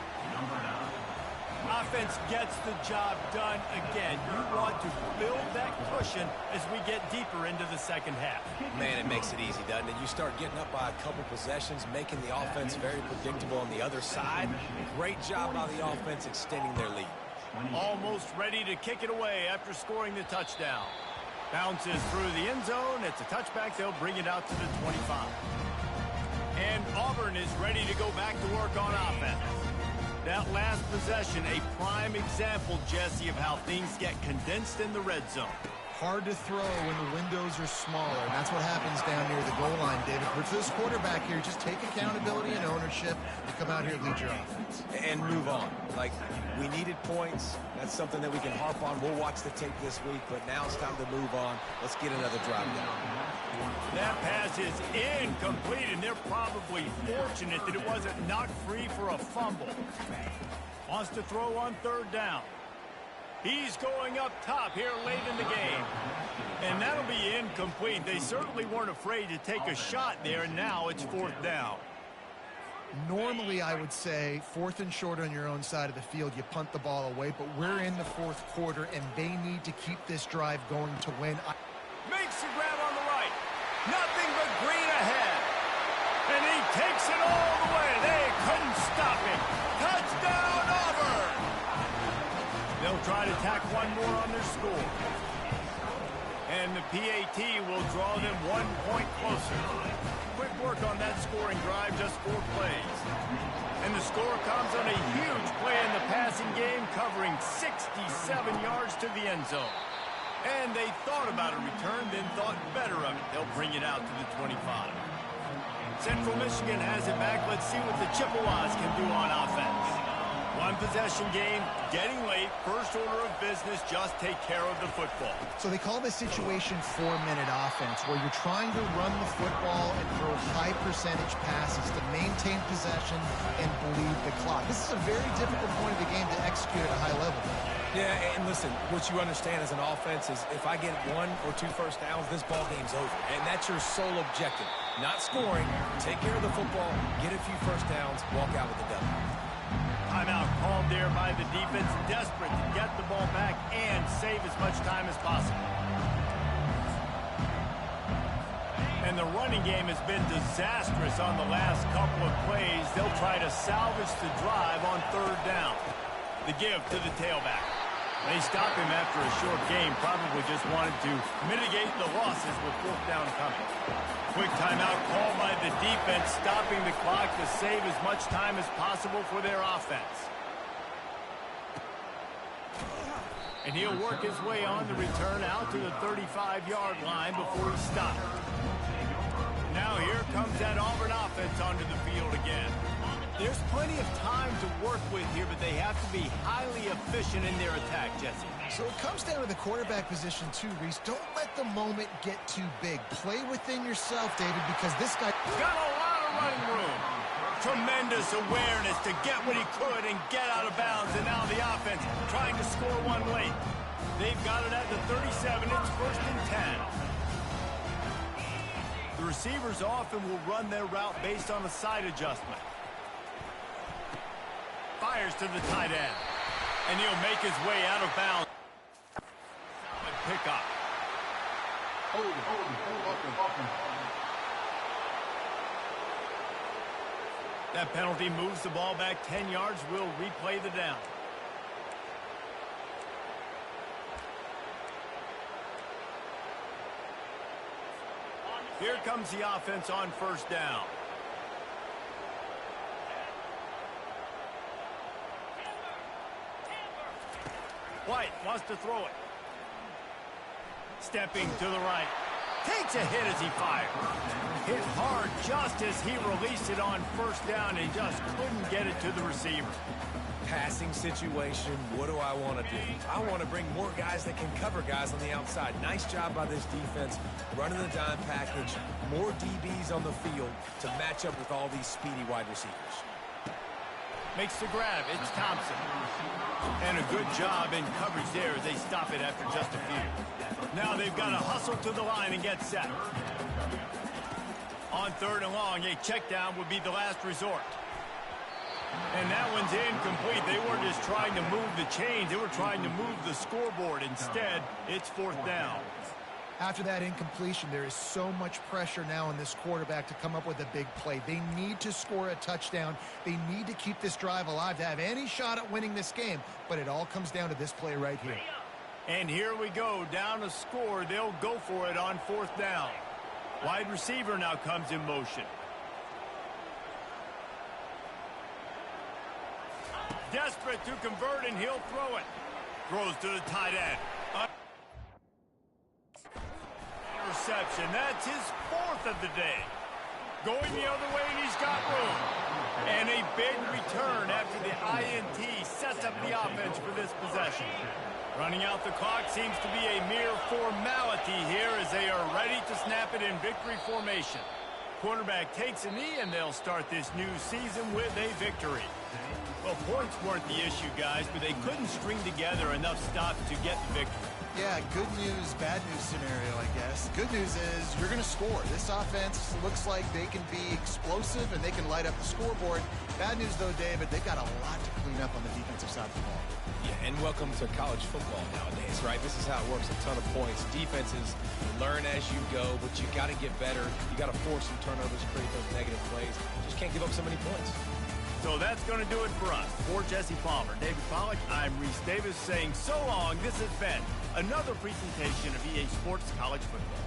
Offense gets the job done again. You want to build that cushion as we get deeper into the second half. Man, it makes it easy, doesn't it? You start getting up by a couple possessions, making the offense very predictable on the other side. Great job by the offense extending their lead. Almost ready to kick it away after scoring the touchdown. Bounces through the end zone. It's a touchback. They'll bring it out to the 25. And Auburn is ready to go back to work on offense. That last possession, a prime example, Jesse, of how things get condensed in the red zone. Hard to throw when the windows are smaller, and that's what happens down near the goal line, David. For this quarterback here, just take accountability and ownership and come out here and lead your offense. And move on. Like, we needed points. That's something that we can harp on. We'll watch the tape this week, but now it's time to move on. Let's get another drive down. That pass is incomplete, and they're probably fortunate that it wasn't knocked free for a fumble. Wants to throw on 3rd down. He's going up top here late in the game. And that'll be incomplete. They certainly weren't afraid to take a shot there, and now it's 4th down. Normally, I would say 4th and short on your own side of the field, you punt the ball away, but we're in the 4th quarter, and they need to keep this drive going to win. Makes the grab on the right. Nothing but green ahead. And he takes it all the way. They couldn't stop him. Touchdown, Auburn! They'll try to tack one more on their score. And the PAT will draw them 1 point closer. Quick work on that scoring drive, just 4 plays. And the score comes on a huge play in the passing game, covering 67 yards to the end zone. And they thought about a return, then thought better of it. They'll bring it out to the 25. Central Michigan has it back. Let's see what the Chippewas can do on offense. 1 possession game, getting late. First order of business, just take care of the football. So they call this situation 4-minute offense, where you're trying to run the football and throw high percentage passes to maintain possession and bleed the clock. This is a very difficult point of the game to execute at a high level. Yeah, and listen, what you understand as an offense is if I get 1 or 2 first downs, this ball game's over. And that's your sole objective. Not scoring, take care of the football, get a few first downs, walk out with the W. Timeout called there by the defense, desperate to get the ball back and save as much time as possible. And the running game has been disastrous on the last couple of plays. They'll try to salvage the drive on 3rd down. The give to the tailback. They stopped him after a short game, probably just wanted to mitigate the losses with fourth down coming. Quick timeout called by the defense, stopping the clock to save as much time as possible for their offense. And he'll work his way on the return out to the 35-yard line before he stopped. Now here comes that Auburn offense onto the field again. There's plenty of time to work with here, but they have to be highly efficient in their attack, Jesse. So it comes down to the quarterback position too, Reese. Don't let the moment get too big. Play within yourself, David, because this guy got a lot of running room. Tremendous awareness to get what he could and get out of bounds. And now the offense trying to score one late. They've got it at the 37. It's 1st and 10. The receivers often will run their route based on a side adjustment. Fires to the tight end. And he'll make his way out of bounds. Solid pickup. That penalty moves the ball back 10 yards. We'll replay the down. Here comes the offense on 1st down. White wants to throw it. Stepping to the right. Takes a hit as he fires. Hit hard just as he released it on 1st down and just couldn't get it to the receiver. Passing situation, what do I want to do? I want to bring more guys that can cover guys on the outside. Nice job by this defense, running the dime package, more DBs on the field to match up with all these speedy wide receivers. Makes the grab. It's Thompson. And a good job in coverage there as they stop it after just a few. Now they've got to hustle to the line and get set. On 3rd and long, a check down would be the last resort. And that one's incomplete. They weren't just trying to move the chains. They were trying to move the scoreboard. Instead, it's 4th down. After that incompletion, there is so much pressure now on this quarterback to come up with a big play. They need to score a touchdown. They need to keep this drive alive to have any shot at winning this game. But it all comes down to this play right here. And here we go. Down a score. They'll go for it on 4th down. Wide receiver now comes in motion. Desperate to convert, and he'll throw it. Throws to the tight end. Interception. That's his 4th of the day. Going the other way, and he's got room. And a big return after the INT sets up the offense for this possession. Running out the clock seems to be a mere formality here as they are ready to snap it in victory formation. Quarterback takes a knee, and they'll start this new season with a victory. Well, points weren't the issue, guys, but they couldn't string together enough stops to get the victory. Yeah, good news, bad news scenario, I guess. Good news is you're going to score. This offense looks like they can be explosive and they can light up the scoreboard. Bad news, though, David, they've got a lot to clean up on the defensive side of the ball. Yeah, and welcome to college football nowadays, right? This is how it works, a ton of points. Defenses learn as you go, but you got to get better. You got to force some turnovers, create those negative plays. Just can't give up so many points. So that's going to do it for us. For Jesse Palmer, David Pollack, I'm Reese Davis saying so long. This has been another presentation of EA Sports College Football.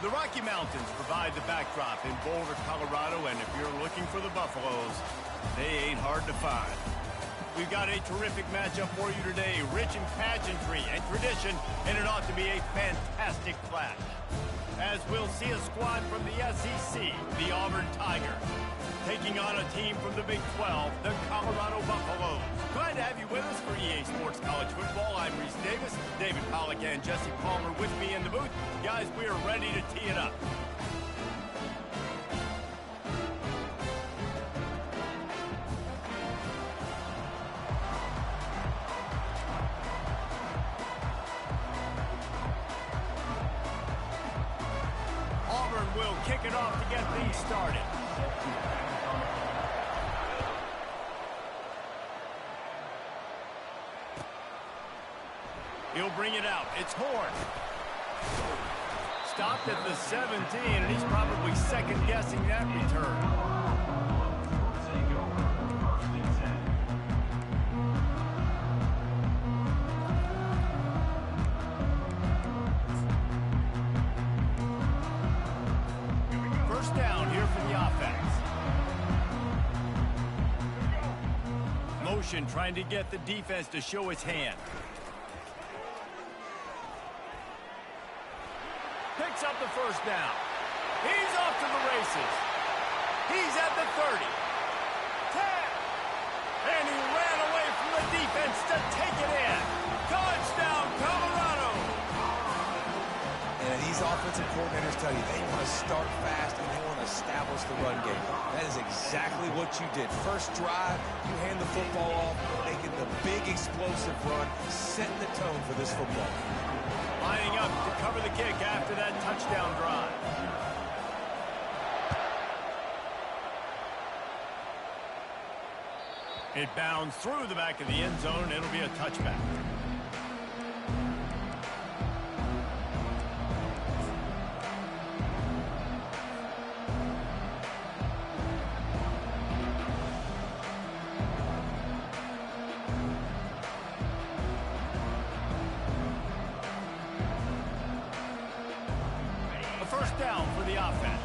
The Rocky Mountains provide the backdrop in Boulder, Colorado, and if you're looking for the Buffaloes, they ain't hard to find. We've got a terrific matchup for you today, rich in pageantry and tradition, and it ought to be a fantastic clash. As we'll see a squad from the SEC, the Auburn Tigers, taking on a team from the Big 12, the Colorado Buffaloes. Glad to have you with us for EA Sports College Football. I'm Reese Davis, David Pollack and Jesse Palmer with me in the booth. Guys, we are ready to tee it up. Auburn will kick it off to get things started. He'll bring it out. It's Horn. Stopped at the 17, and he's probably second-guessing that return. First down here for the offense. Motion trying to get the defense to show his hand. Picks up the first down. He's off to the races. He's at the 30. 10. And he ran away from the defense to take it in. Touchdown, Colorado. And these offensive coordinators tell you they want to start fast and they want to establish the run game. That is exactly what you did. First drive, you hand the football off, making the big explosive run, setting the tone for this football. Lining up to cover the kick after that touchdown drive. It bounds through the back of the end zone. It'll be a touchback. First down for the offense.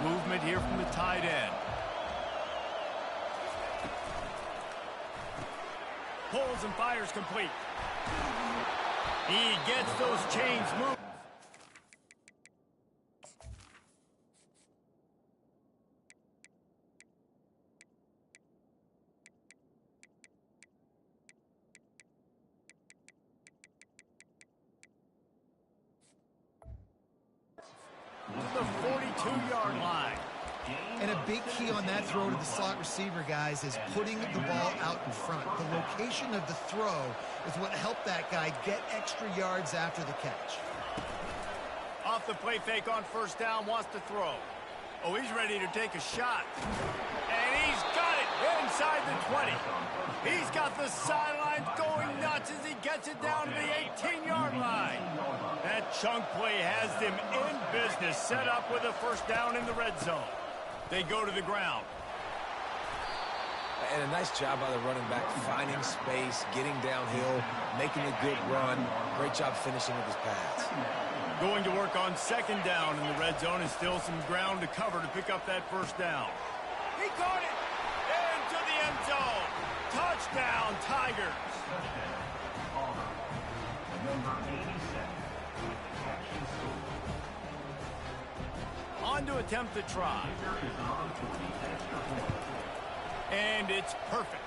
Movement here from the tight end. Pulls and fires complete. He gets those chains moving. The 42-yard line. And a big key on that throw to the slot receiver, guys, is putting the ball out in front. The location of the throw is what helped that guy get extra yards after the catch. Off the play fake on first down, wants to throw. Oh, he's ready to take a shot. And he's got it inside the 20. He's got the sidelines going nuts as he gets it down to the 18-yard line. That chunk play has them in business, set up with a first down in the red zone. They go to the ground. And a nice job by the running back, finding space, getting downhill, making a good run. Great job finishing with his pass. Going to work on second down in the red zone, and still some ground to cover to pick up that first down. He caught it into the end zone. Touchdown, Tigers. On to attempt the try. And it's perfect.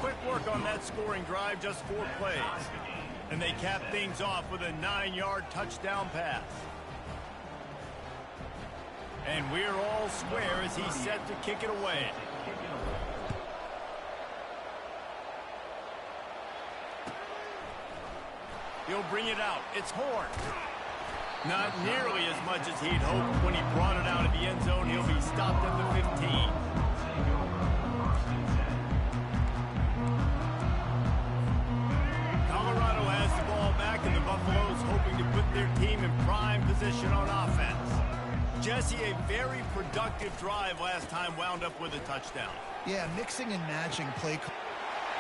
Quick work on that scoring drive, just 4 plays. And they cap things off with a 9-yard touchdown pass. And we're all square as he's set to kick it away. He'll bring it out. It's Horn. Not nearly as much as he'd hoped when he brought it out of the end zone. He'll be stopped at the 15. Colorado has the ball back, and the Buffaloes hoping to put their team in prime position on offense. Jesse, a very productive drive last time wound up with a touchdown. Yeah, mixing and matching play.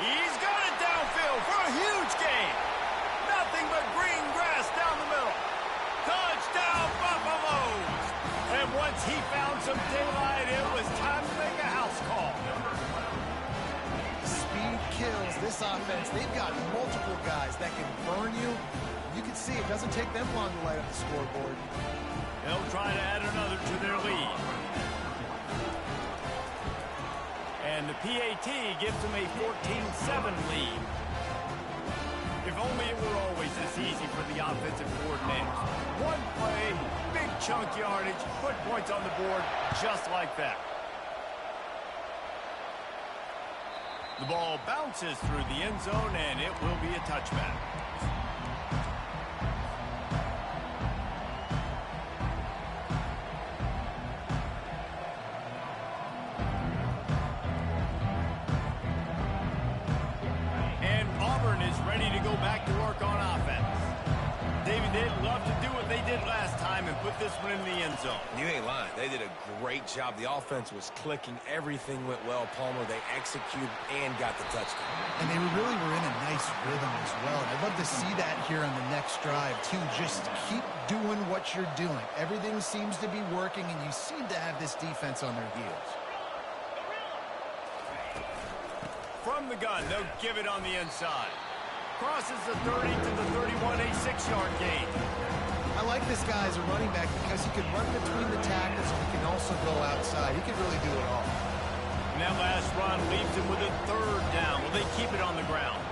He's got it downfield for a huge gain. Nothing but green grass pass down the middle. Touchdown, Buffaloes! And once he found some daylight, it was time to make a house call. Speed kills this offense. They've got multiple guys that can burn you. You can see it doesn't take them long to light up the scoreboard. They'll try to add another to their lead. And the PAT gives them a 14-7 lead. If only it were always this easy for the offensive coordinators. One play, big chunk yardage, put points on the board just like that. The ball bounces through the end zone, and it will be a touchback. And Auburn is ready to go back to work on offense. David, they'd love to do what they did last time and put this one in the end zone. You ain't lying. They did a great job. The offense was clicking. Everything went well, Palmer. They executed and got the touchdown. And they really were in a nice rhythm as well. And I'd love to see that here on the next drive, too. Just keep doing what you're doing. Everything seems to be working, and you seem to have this defense on their heels. From the gun, they'll give it on the inside. Crosses the 30 to the 31, a 6-yard gain. I like this guy as a running back because he can run between the tackles and he can also go outside. He can really do it all. And that last run leaves him with a 3rd down. Will they keep it on the ground?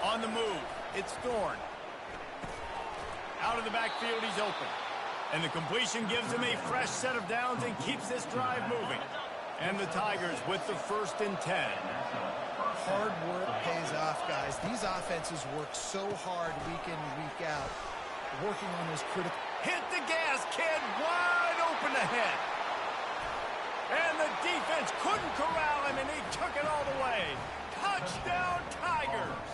On the move, it's Thorne. Out of the backfield, he's open. And the completion gives him a fresh set of downs and keeps this drive moving. And the Tigers with the 1st and 10. Hard work pays off, guys. These offenses work so hard week in and week out, working on those critical... Hit the gas, kid. Wide open ahead. And the defense couldn't corral him, and he took it all the way. Touchdown, Tigers.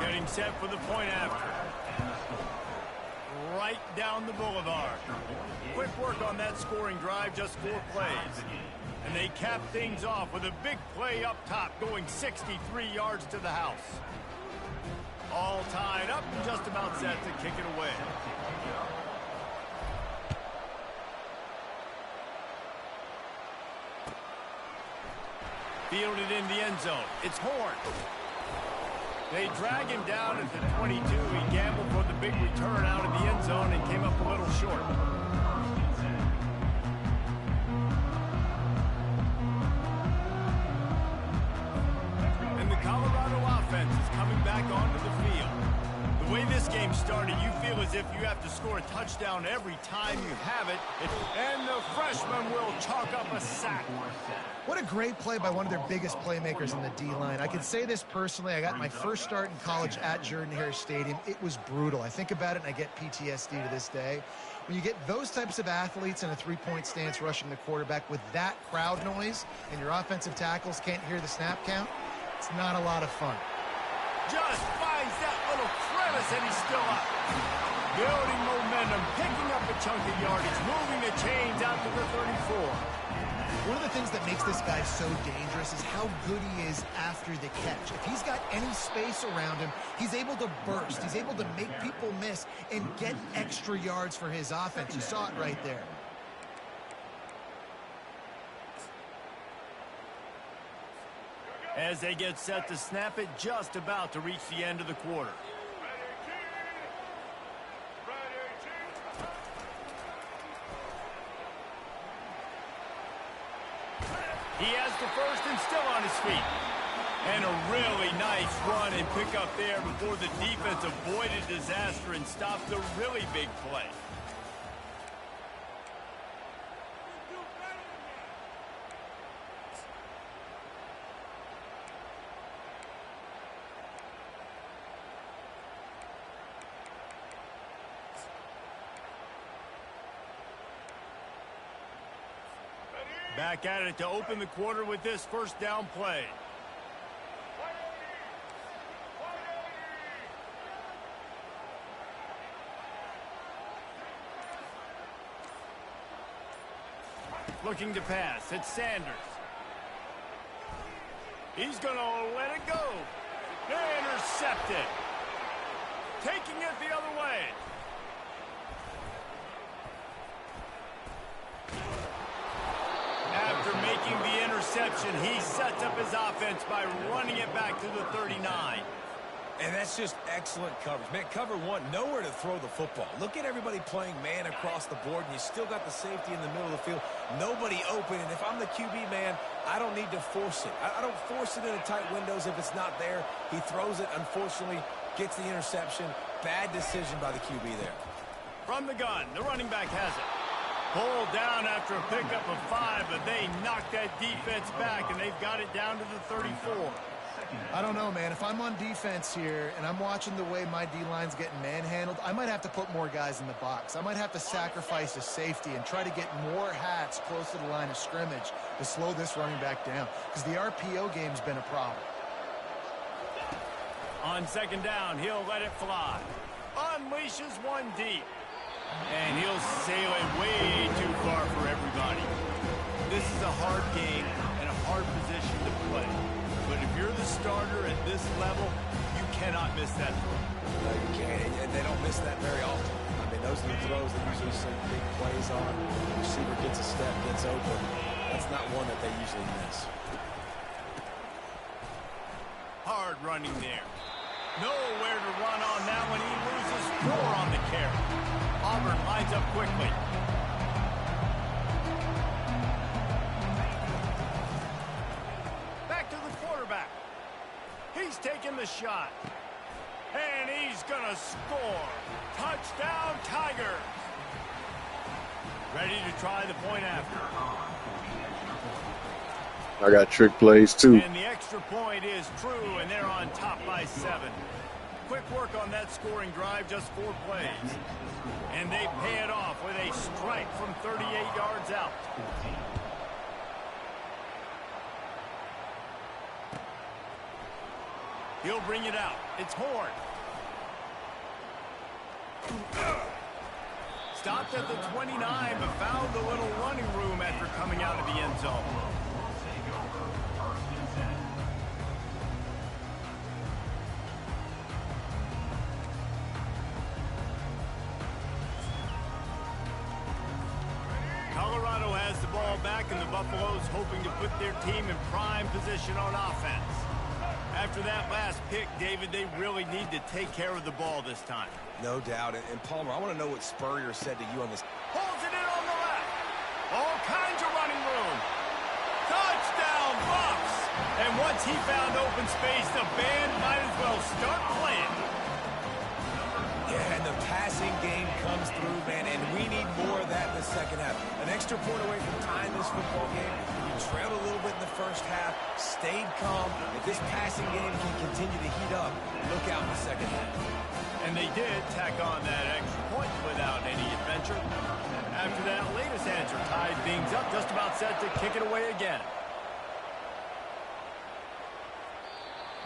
Getting set for the point after. Right down the boulevard. Quick work on that scoring drive, just 4 plays. And they cap things off with a big play up top, going 63 yards to the house. All tied up and just about set to kick it away. Fielded in the end zone. It's Horn. They drag him down at the 22. He gambled for the big return out of the end zone and came up a little short. And the Colorado offense is coming back onto the field. The way this game started, you feel as if you have to score a touchdown every time you have it. And the freshman will chalk up a sack. What a great play by one of their biggest playmakers in the D-line. I can say this personally. I got my first start in college at Jordan-Hare Stadium. It was brutal. I think about it, and I get PTSD to this day. When you get those types of athletes in a three-point stance rushing the quarterback with that crowd noise and your offensive tackles can't hear the snap count, it's not a lot of fun. Just finds that little crevice, and he's still up. Building momentum, picking up a chunk of yardage, moving the chains out to the 34. One of the things that makes this guy so dangerous is how good he is after the catch. If he's got any space around him, he's able to burst. He's able to make people miss and get extra yards for his offense. You saw it right there. As they get set to snap it, just about to reach the end of the quarter. He has the first and still on his feet. And a really nice run and pick up there before the defense avoided disaster and stopped the really big play. Back at it to open the quarter with this first down play. Looking to pass. It's Sanders. He's going to let it go. Intercepted. taking it the other way. After making the interception, he sets up his offense by running it back to the 39. And that's just excellent coverage. Man, cover one, nowhere to throw the football. Look at everybody playing man across the board, and you still got the safety in the middle of the field. Nobody open, and if I'm the QB, man, I don't need to force it. I don't force it into tight windows if it's not there. He throws it, unfortunately, gets the interception. Bad decision by the QB there. From the gun, the running back has it. Pulled down after a pickup of 5, but they knocked that defense back, and they've got it down to the 34. I don't know, man. If I'm on defense here and I'm watching the way my D-line's getting manhandled, I might have to put more guys in the box. I might have to sacrifice a safety and try to get more hats close to the line of scrimmage to slow this running back down, because the RPO game's been a problem. On second down, he'll let it fly. Unleashes one deep. And he'll sail it way too far for everybody. This is a hard game and a hard position to play. But if you're the starter at this level, you cannot miss that throw. No, you can't, and they don't miss that very often. I mean, those are the throws that usually see big plays on. The receiver gets a step, gets open. That's not one that they usually miss. Hard running there. Nowhere to run on that one. He loses 4 on the carry. Auburn lines up quickly. Back to the quarterback. He's taking the shot. And he's going to score. Touchdown, Tigers. Ready to try the point after. I got trick plays too. And the extra point is true, and they're on top by 7. Quick work on that scoring drive, just 4 plays. And they pay it off with a strike from 38 yards out. He'll bring it out. It's Horn. Stopped at the 29, but found a little running room after coming out of the end zone. Colorado has the ball back, and the Buffaloes hoping to put their team in prime position on offense. After that last pick, David, they really need to take care of the ball this time. No doubt. And Palmer, I want to know what Spurrier said to you on this. Holds it in on the left. All kinds of running room. Touchdown, Buffs! And once he found open space, the band might as well start playing. Yeah, and the passing game comes through, man, and we need more of that in the second half. An extra point away from tying this football game. You trailed a little bit in the first half, stayed calm. If this passing game can continue to heat up, look out in the second half. And they did tack on that extra point without any adventure. After that latest answer tied things up, just about set to kick it away again.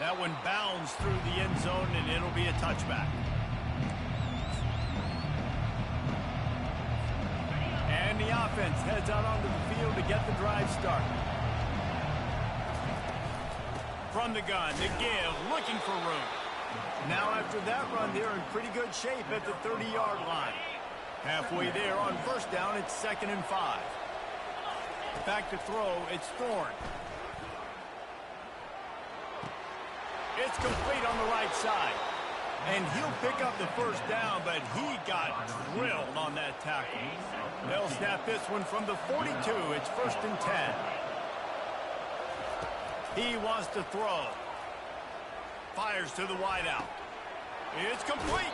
That one bounds through the end zone, and it'll be a touchback. And the offense heads out onto the field to get the drive started. From the gun, the give, looking for room. Now after that run, they're in pretty good shape at the 30-yard line. Halfway there on first down, it's 2nd and 5. Back to throw, it's Thorne. It's complete on the right side. And he'll pick up the first down, but he got drilled on that tackle. They'll snap this one from the 42. It's 1st and 10. He wants to throw. Fires to the wideout. It's complete.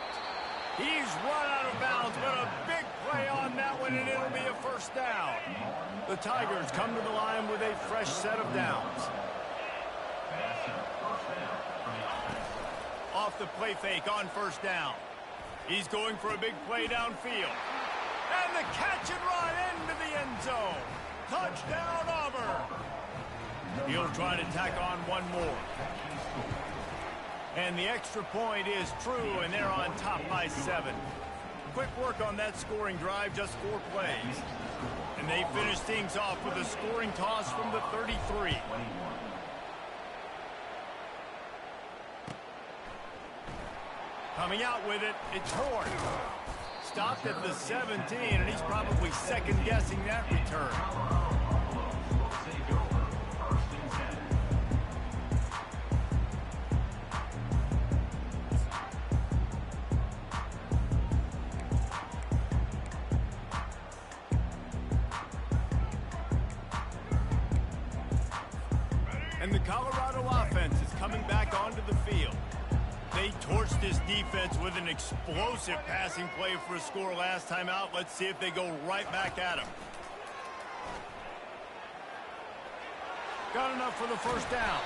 He's run out of bounds, but a big play on that one, and it'll be a first down. The Tigers come to the line with a fresh set of downs. Off the play fake on first down. He's going for a big play downfield. And the catch and run into the end zone. Touchdown, Auburn. He'll try to tack on one more. And the extra point is true, and they're on top by 7. Quick work on that scoring drive, just 4 plays. And they finish things off with a scoring toss from the 33. Coming out with it, it's Horn. Stopped at the 17, and he's probably second-guessing that return. And the Colorado offense is coming back onto the field. They torched this defense with an explosive passing play for a score last time out. Let's see if they go right back at him. Got enough for the first down.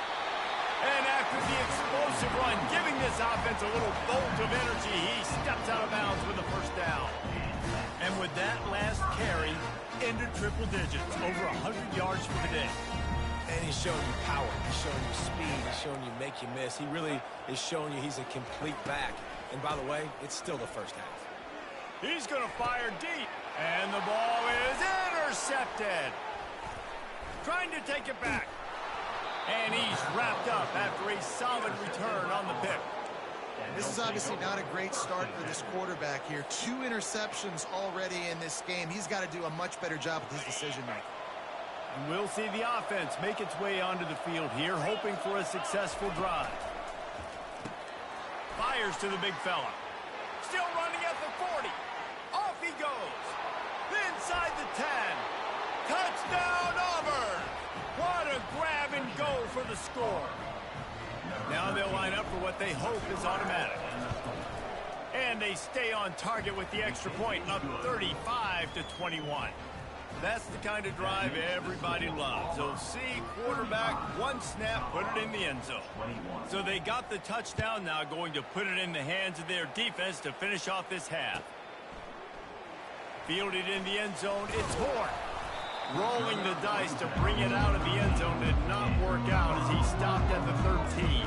And after the explosive run, giving this offense a little bolt of energy, he steps out of bounds with the first down. And with that last carry, into triple digits, over 100 yards for the day. And he's showing you power. He's showing you speed. He's showing you make you miss. He really is showing you he's a complete back. And by the way, it's still the first half. He's going to fire deep. And the ball is intercepted. Trying to take it back. And he's wrapped up after a solid return on the pick. This is obviously not a great start for this quarterback here. 2 interceptions already in this game. He's got to do a much better job with his decision-making. And we'll see the offense make its way onto the field here, hoping for a successful drive. Fires to the big fella. Still running at the 40. Off he goes. Inside the 10. Touchdown, Auburn! What a grab and go for the score. Now they'll line up for what they hope is automatic. And they stay on target with the extra point, up 35-21. That's the kind of drive everybody loves. They'll see quarterback, one snap, put it in the end zone. So they got the touchdown, now going to put it in the hands of their defense to finish off this half. Fielded in the end zone, it's Horn. Rolling the dice to bring it out of the end zone did not work out as he stopped at the 13.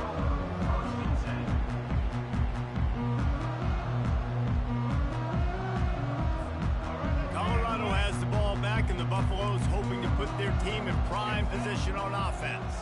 Colorado has the ball back, and the Buffaloes hoping to put their team in prime position on offense.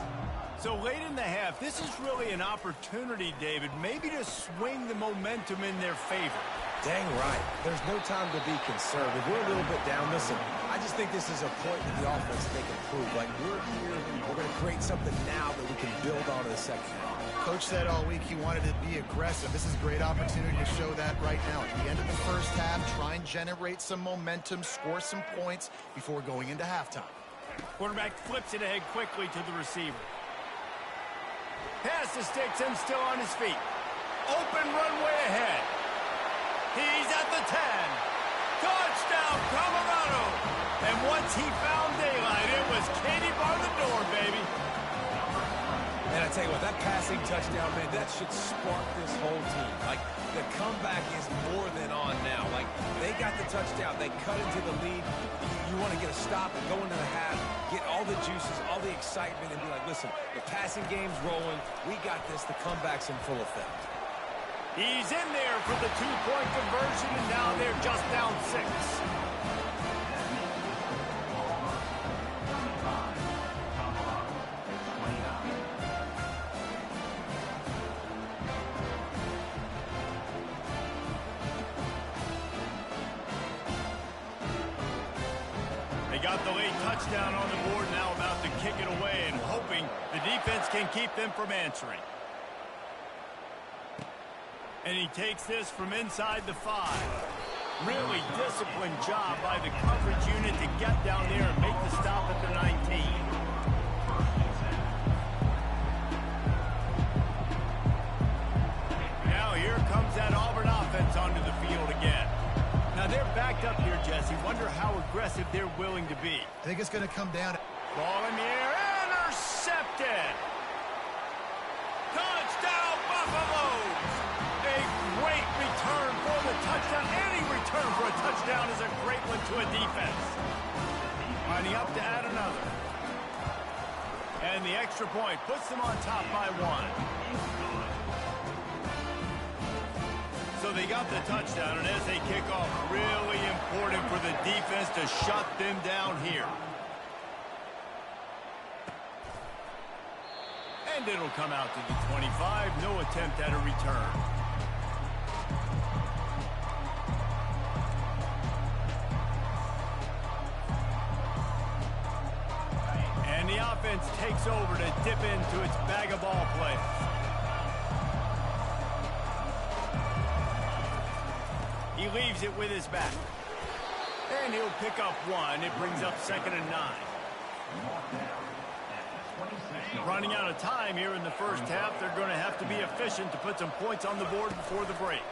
So late in the half, this is really an opportunity, David, maybe to swing the momentum in their favor. Dang right. There's no time to be concerned. If we're a little bit down, listen, I just think this is a point in the offense that they can prove. Like, we're here, we're going to create something now that we can build on in the second half. Coach said all week he wanted to be aggressive. This is a great opportunity to show that right now. At the end of the first half, try and generate some momentum, score some points before going into halftime. Quarterback flips it ahead quickly to the receiver. Pass to sticks and still on his feet. Open runway ahead. He's at the 10. Touchdown, Colorado. And once he found daylight, it was Katie bar the door, baby. And I tell you what, that passing touchdown, man, that should spark this whole team. Like, the comeback is more than on now. Like, they got the touchdown. They cut into the lead. You want to get a stop and go into the half, get all the juices, all the excitement, and be like, listen, the passing game's rolling. We got this. The comeback's in full effect. He's in there for the two-point conversion, and now they're just down 6. They got the late touchdown on the board, now about to kick it away and hoping the defense can keep them from answering. And he takes this from inside the 5. Really disciplined job by the coverage unit to get down there and make the stop at the 19. Now here comes that Auburn offense onto the field again. Now they're backed up here, Jesse. Wonder how aggressive they're willing to be. I think it's going to come down. Ball in the air, intercepted. Touchdown, Buffaloes. A great return for the touchdown. Any return for a touchdown is a great one to a defense. Lining up to add another. And the extra point puts them on top by 1. So they got the touchdown, and as they kick off, really important for the defense to shut them down here. And it'll come out to the 25. No attempt at a return. the offense takes over to dip into its bag of ball plays. He leaves it with his back. And he'll pick up one. It brings up 2nd and 9. Running out of time here in the first half. They're going to have to be efficient to put some points on the board before the break.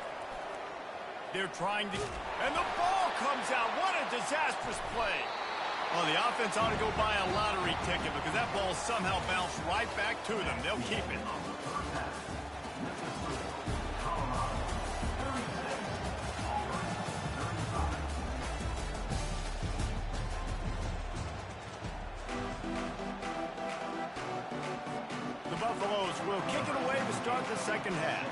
They're trying to... And the ball comes out. What a disastrous play. Well, the offense ought to go buy a lottery ticket because that ball somehow bounced right back to them. They'll keep it. The Buffaloes will kick it away to start the second half.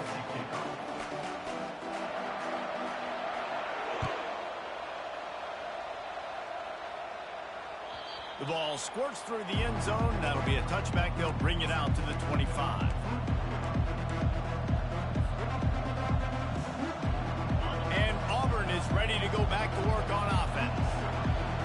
The ball squirts through the end zone. That'll be a touchback. They'll bring it out to the 25. And Auburn is ready to go back to work on offense.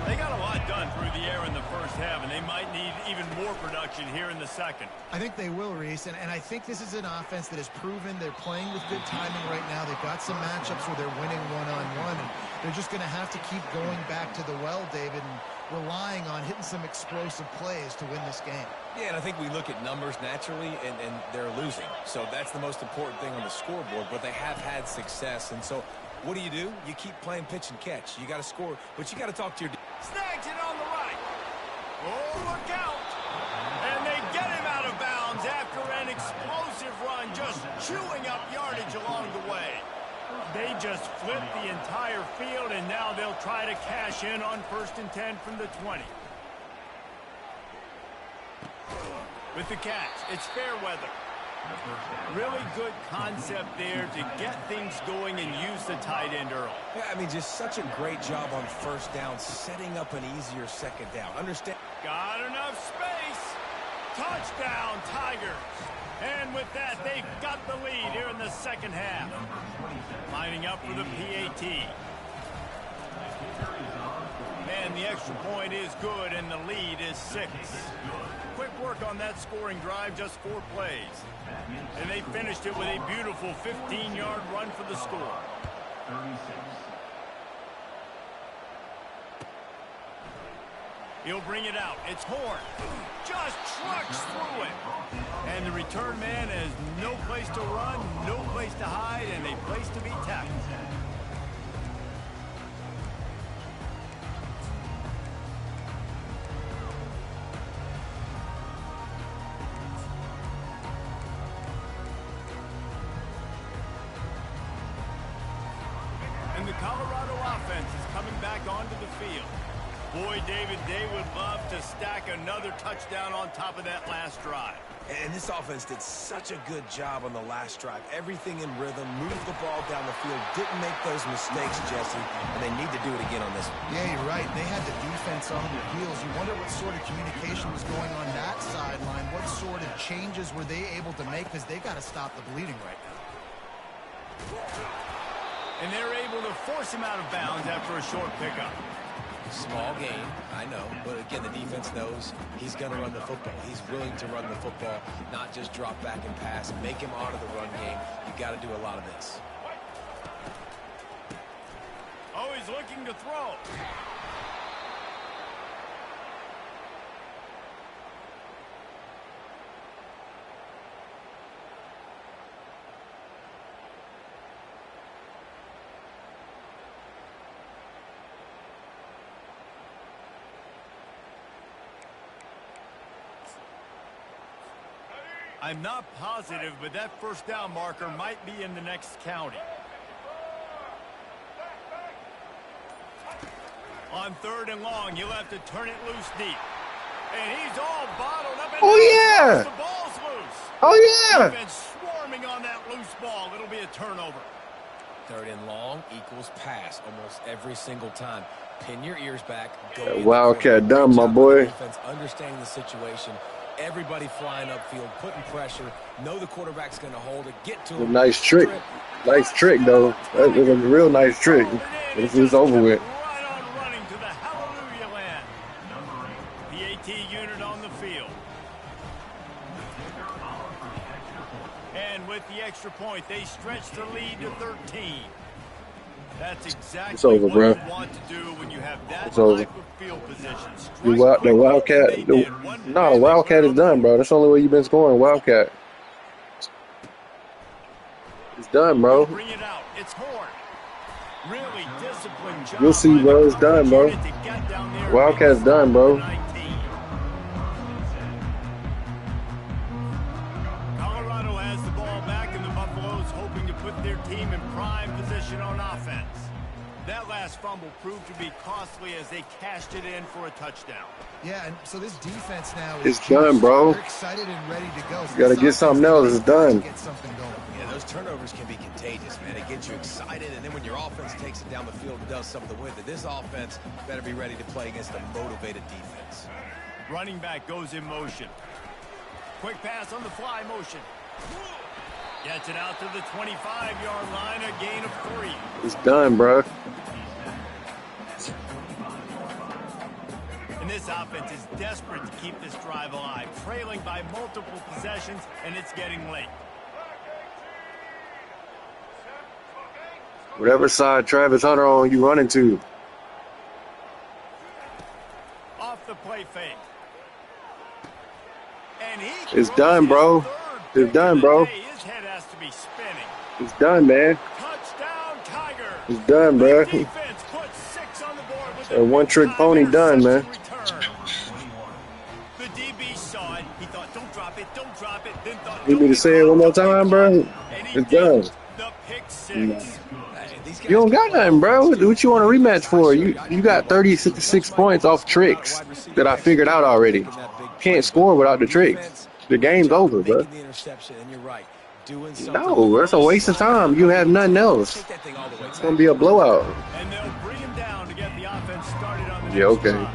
They got a lot done through the air in the first half, and they might need even more production here in the second. I think they will, Reese, and I think this is an offense that has proven they're playing with good timing right now. They've got some matchups where they're winning one-on-one, and they're just going to have to keep going back to the well, David, and relying on hitting some explosive plays to win this game. Yeah, and I think we look at numbers naturally, and they're losing. So that's the most important thing on the scoreboard, but they have had success. And so what do? You keep playing pitch and catch. You got to score, but you got to talk to your... Snags it on the right. Oh, look out. And they get him out of bounds after an explosive run, just chewing up yardage along the way. They just flipped the entire field, and now they'll try to cash in on 1st and 10 from the 20. With the catch, it's fair weather. Really good concept there to get things going and use the tight end early. Yeah, I mean, just such a great job on 1st down, setting up an easier 2nd down. Understand? Got enough space. Touchdown, Tigers. And with that, they've got the lead here in the second half. Lining up for the PAT. And the extra point is good, and the lead is 6. Quick work on that scoring drive, just 4 plays. And they finished it with a beautiful 15-yard run for the score. He'll bring it out. It's Horn. Just trucks through it. And the return man has no place to run, no place to hide, and a place to be tackled. And the Colorado offense is coming back onto the field. Boy, David, they would love to stack another touchdown on top of that last drive. And this offense did such a good job on the last drive. Everything in rhythm, moved the ball down the field, didn't make those mistakes, Jesse, and they need to do it again on this one. Yeah, you're right. They had the defense on their heels. You wonder what sort of communication was going on that sideline. What sort of changes were they able to make, because they got to stop the bleeding right now. And they're able to force him out of bounds after a short pickup. Small game, I know, but again, the defense knows he's going to run the football. He's willing to run the football, not just drop back and pass, make him honor the run game. You got to do a lot of this. Oh, he's looking to throw. I'm not positive, but that first down marker might be in the next county. On 3rd and long, he'll have to turn it loose deep. And he's all bottled up. And the ball's loose. Oh, yeah. Defense swarming on that loose ball. It'll be a turnover. 3rd and long equals pass almost every single time. Pin your ears back. Go Wildcat done, my boy. Defense understanding the situation. Everybody flying upfield, putting pressure. Know the quarterback's going to hold it. Get to him. Nice trick. Nice trick, though. That was a real nice trick. It's over with. Right on running to the hallelujah land. The AT unit on the field. field. And with the extra point, they stretch the lead to 13. That's exactly over, what bro. you want to do when you have that It's over. type of field position. The Strike quickly, Wildcat. and they did. One No, the play, they Wildcat put it is on the done, board. bro. That's the only way you've been scoring. Wildcat. It's done, bro. Bring it out. It's Horn. Really disciplined job. You'll see, by bro. the It's done, bro. unit to get down there and Wildcat's make done, bro. 19. Colorado has the ball back, and the Buffaloes hoping to put their team in prime position on offense. That last fumble proved to be costly as they cashed it in for a touchdown. Yeah, and so this defense now It's done, bro. They're excited and ready to go. So You gotta this get something offense else. It's done. Get something going. Yeah, those turnovers can be contagious, man. It gets you excited, and then when your offense takes it down the field and does something to win it, this offense better be ready to play against a motivated defense. Running back goes in motion. Quick pass on the fly motion. Gets it out to the 25-yard line, a gain of 3. It's done, bro. And this offense is desperate to keep this drive alive, trailing by multiple possessions, and it's getting late. Whatever side Travis Hunter on, you running to. Off the play fake. And he It's throws done, his bro. third It's pick done, of the bro. day. His head has to be spinning. It's done, man. Touchdown, Tigers. It's done, The bro. defense puts 6 on the board with A one-trick pony done, man. return. The DB saw it. He thought, don't drop it, don't drop it. Then thought, Need me to say it one more time, bro? And he It's done. did. The pick 6. You don't got nothing, bro. What you want a rematch for? You got 36 points off tricks that I figured out already. Can't score without the tricks. The game's over, bro. Making the interception, and you're right. Doing something No, that's a waste of time. You have nothing else. Take that thing all the way It's gonna be a blowout. And they'll bring him down to get the offense started on the Yeah, next okay. drive.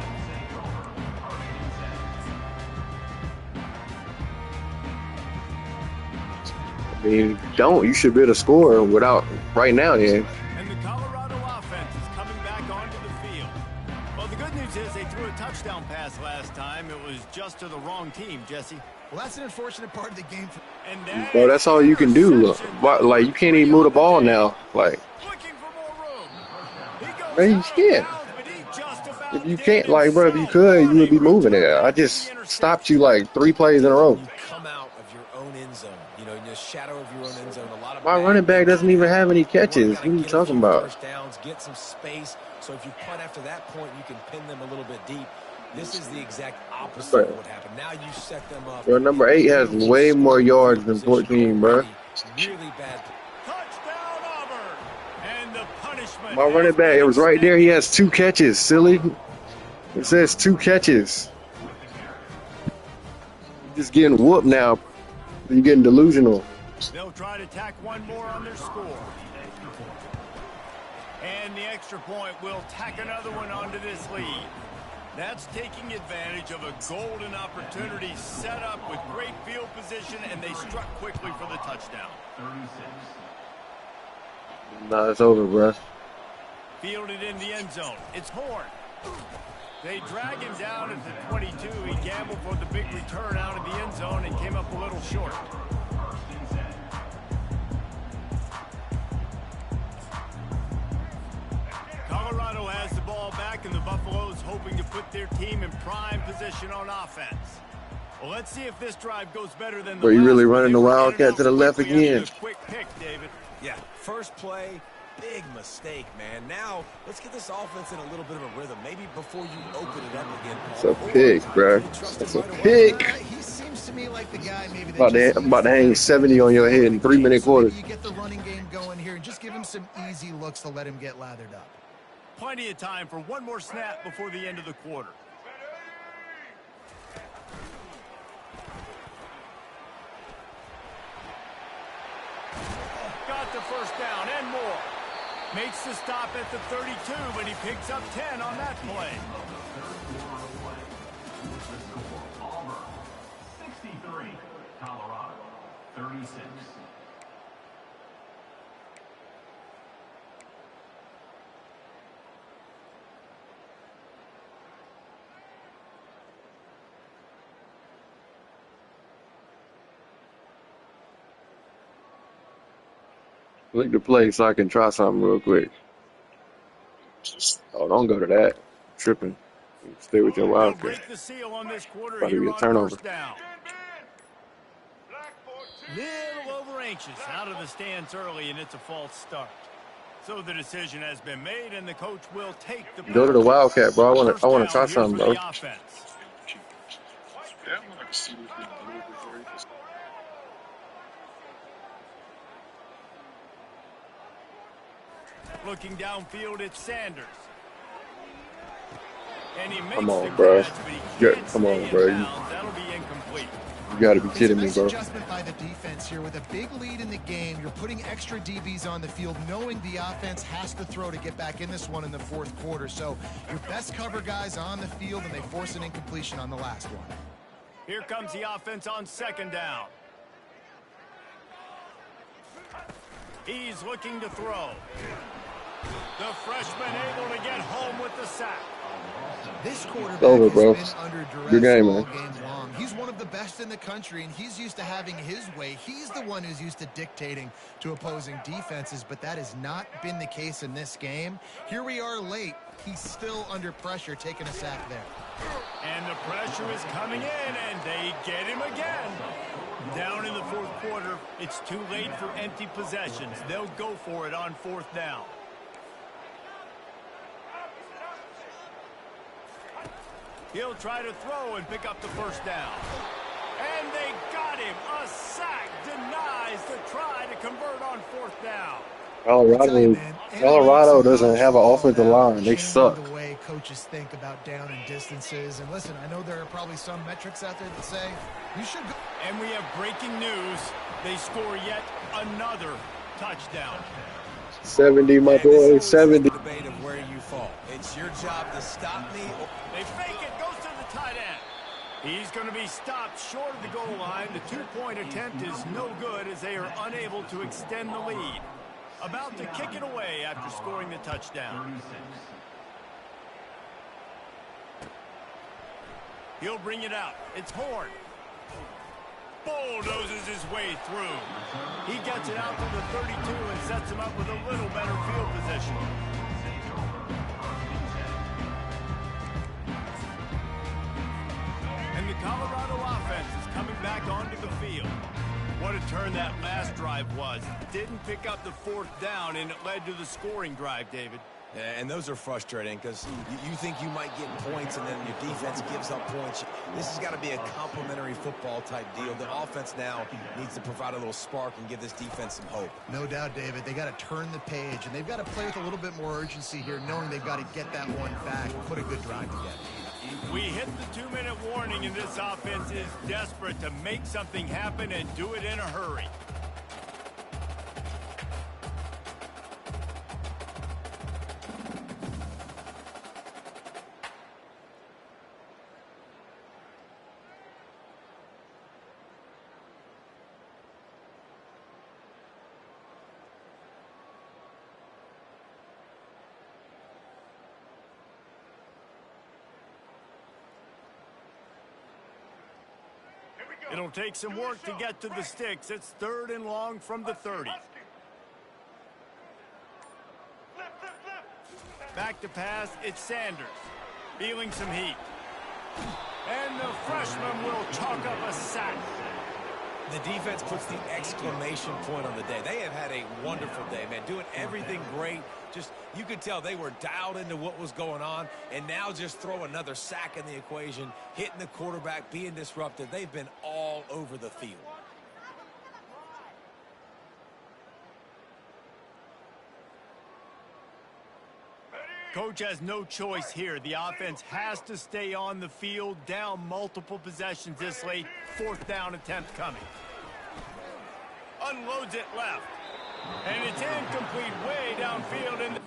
I mean, you should be able to score without right now, then. And the Colorado offense is coming back onto the field. Well, the good news is they threw a touchdown pass last time. It was just to the wrong team, Jesse. Well, that's an unfortunate part of the game. And that Bro, that's all you can do. interception. Like, you can't even move the ball now. Like, Looking for more room. He goes man, you out of can't. bounds, but he just about If you did can't, like, bro, if you himself. could, you would be What a moving it. return I after just the interception. stopped you like 3 plays in a row. You come out of your own end zone, you know, in the shadow of your own end zone. A lot of My bad running back doesn't even have any catches. You What are you gotta get a talking few about? First downs, get some space. So if you punt after that point, you can pin them a little bit deep. This is the exact opposite of what happened. Now you set them up. Bro, number 8 has way more yards than 14, bro. Really bad. Touchdown, Auburn. And the punishment. My running back, it was right there. He has 2 catches, silly. It says 2 catches. You're just getting whooped now. You're getting delusional. They'll try to tack one more on their score. And the extra point will tack another one onto this lead. That's taking advantage of a golden opportunity set up with great field position, and they struck quickly for the touchdown. Nah, it's over, bro. Fielded in the end zone. It's Horn. They drag him down at the 22. He gambled for the big return out of the end zone and came up a little short. Colorado has the ball back, and the Buffaloes hoping to put their team in prime position on offense. Well, let's see if this drive goes better than the Bro, you last really one. running They the were in and Wildcat out to the left quickly again. after the quick pick, David. Yeah, first play, big mistake, man. Now, let's get this offense in a little bit of a rhythm. Maybe before you open it up again, It's a pick, bro. It's a pick. He seems to me like the guy maybe that About just to hang needs 70 on your head in 3-minute So quarters. maybe you get the running game going here and just give him some easy looks to let him get lathered up. Plenty of time for one more snap before the end of the quarter. Got the first down and more. Makes the stop at the 32, but he picks up 10 on that play. Auburn, 63. Colorado, 36. Click the play so I can try something real quick. Oh, don't go to that. Tripping. Stay with your They'll wildcat. break the seal on this quarter About to be here a on turnover. first down. Little over anxious out of the stands early, and it's a false start. So the decision has been made, and the coach will take the Go to the wildcat, bro. I first wanna down try here something, for bro. the offense. Looking downfield, it's Sanders. And he makes Come on, the bro. catch, but he Yeah, can't come on, stay in bro. bounds. That'll be incomplete. You gotta be It's a kidding me, nice bro. adjustment by the defense here with a big lead in the game. You're putting extra DBs on the field, knowing the offense has to throw to get back in this one in the fourth quarter. So your best cover guys on the field, and they force an incompletion on the last one. Here comes the offense on second down. He's looking to throw. The freshman able to get home with the sack. This quarterback over, bro. has been under duress Good game, all man. game long. He's one of the best in the country, and he's used to having his way. He's the one who's used to dictating to opposing defenses, but that has not been the case in this game. Here we are late. He's still under pressure, taking a sack there. And the pressure is coming in, and they get him again. Down in the fourth quarter, it's too late for empty possessions. They'll go for it on fourth down. He'll try to throw and pick up the first down. And they got him. A sack denies the try to convert on fourth down. Colorado doesn't have an offensive line. They suck. The way coaches think about down and distances. And listen, I know there are probably some metrics out there that say you should go. And we have breaking news. They score yet another touchdown. 70, my boy, 70. Debate of where you fall. It's your job to stop me. They fake it, goes to the tight end. He's going to be stopped short of the goal line. The two-point attempt is no good as they are unable to extend the lead. About to kick it away after scoring the touchdown. He'll bring it out. It's Horn. Bulldozes his way through. He gets it out to the 32 and sets him up with a little better field position. And the Colorado offense is coming back onto the field. What a turn that last drive was. Didn't pick up the fourth down, and it led to the scoring drive, David. Yeah, and those are frustrating because you think you might get points and then your defense gives up points. This has got to be a complementary football type deal. The offense now needs to provide a little spark and give this defense some hope. No doubt, David. They got to turn the page, and they've got to play with a little bit more urgency here, knowing they've got to get that one back and put a good drive together. We hit the 2-minute warning, and this offense is desperate to make something happen and do it in a hurry. It'll take some work to get to the sticks. It's 3rd and long from the 30. Back to pass, it's Sanders. Feeling some heat. And the freshman will chalk up a sack. The defense puts the exclamation point on the day. They have had a wonderful day, man. Doing everything great. Just, you could tell they were dialed into what was going on. And now just throw another sack in the equation, hitting the quarterback, being disruptive. They've been all over the field. Coach has no choice here. The offense has to stay on the field, down multiple possessions this late. 4th down attempt coming. Unloads it left. And it's incomplete way downfield.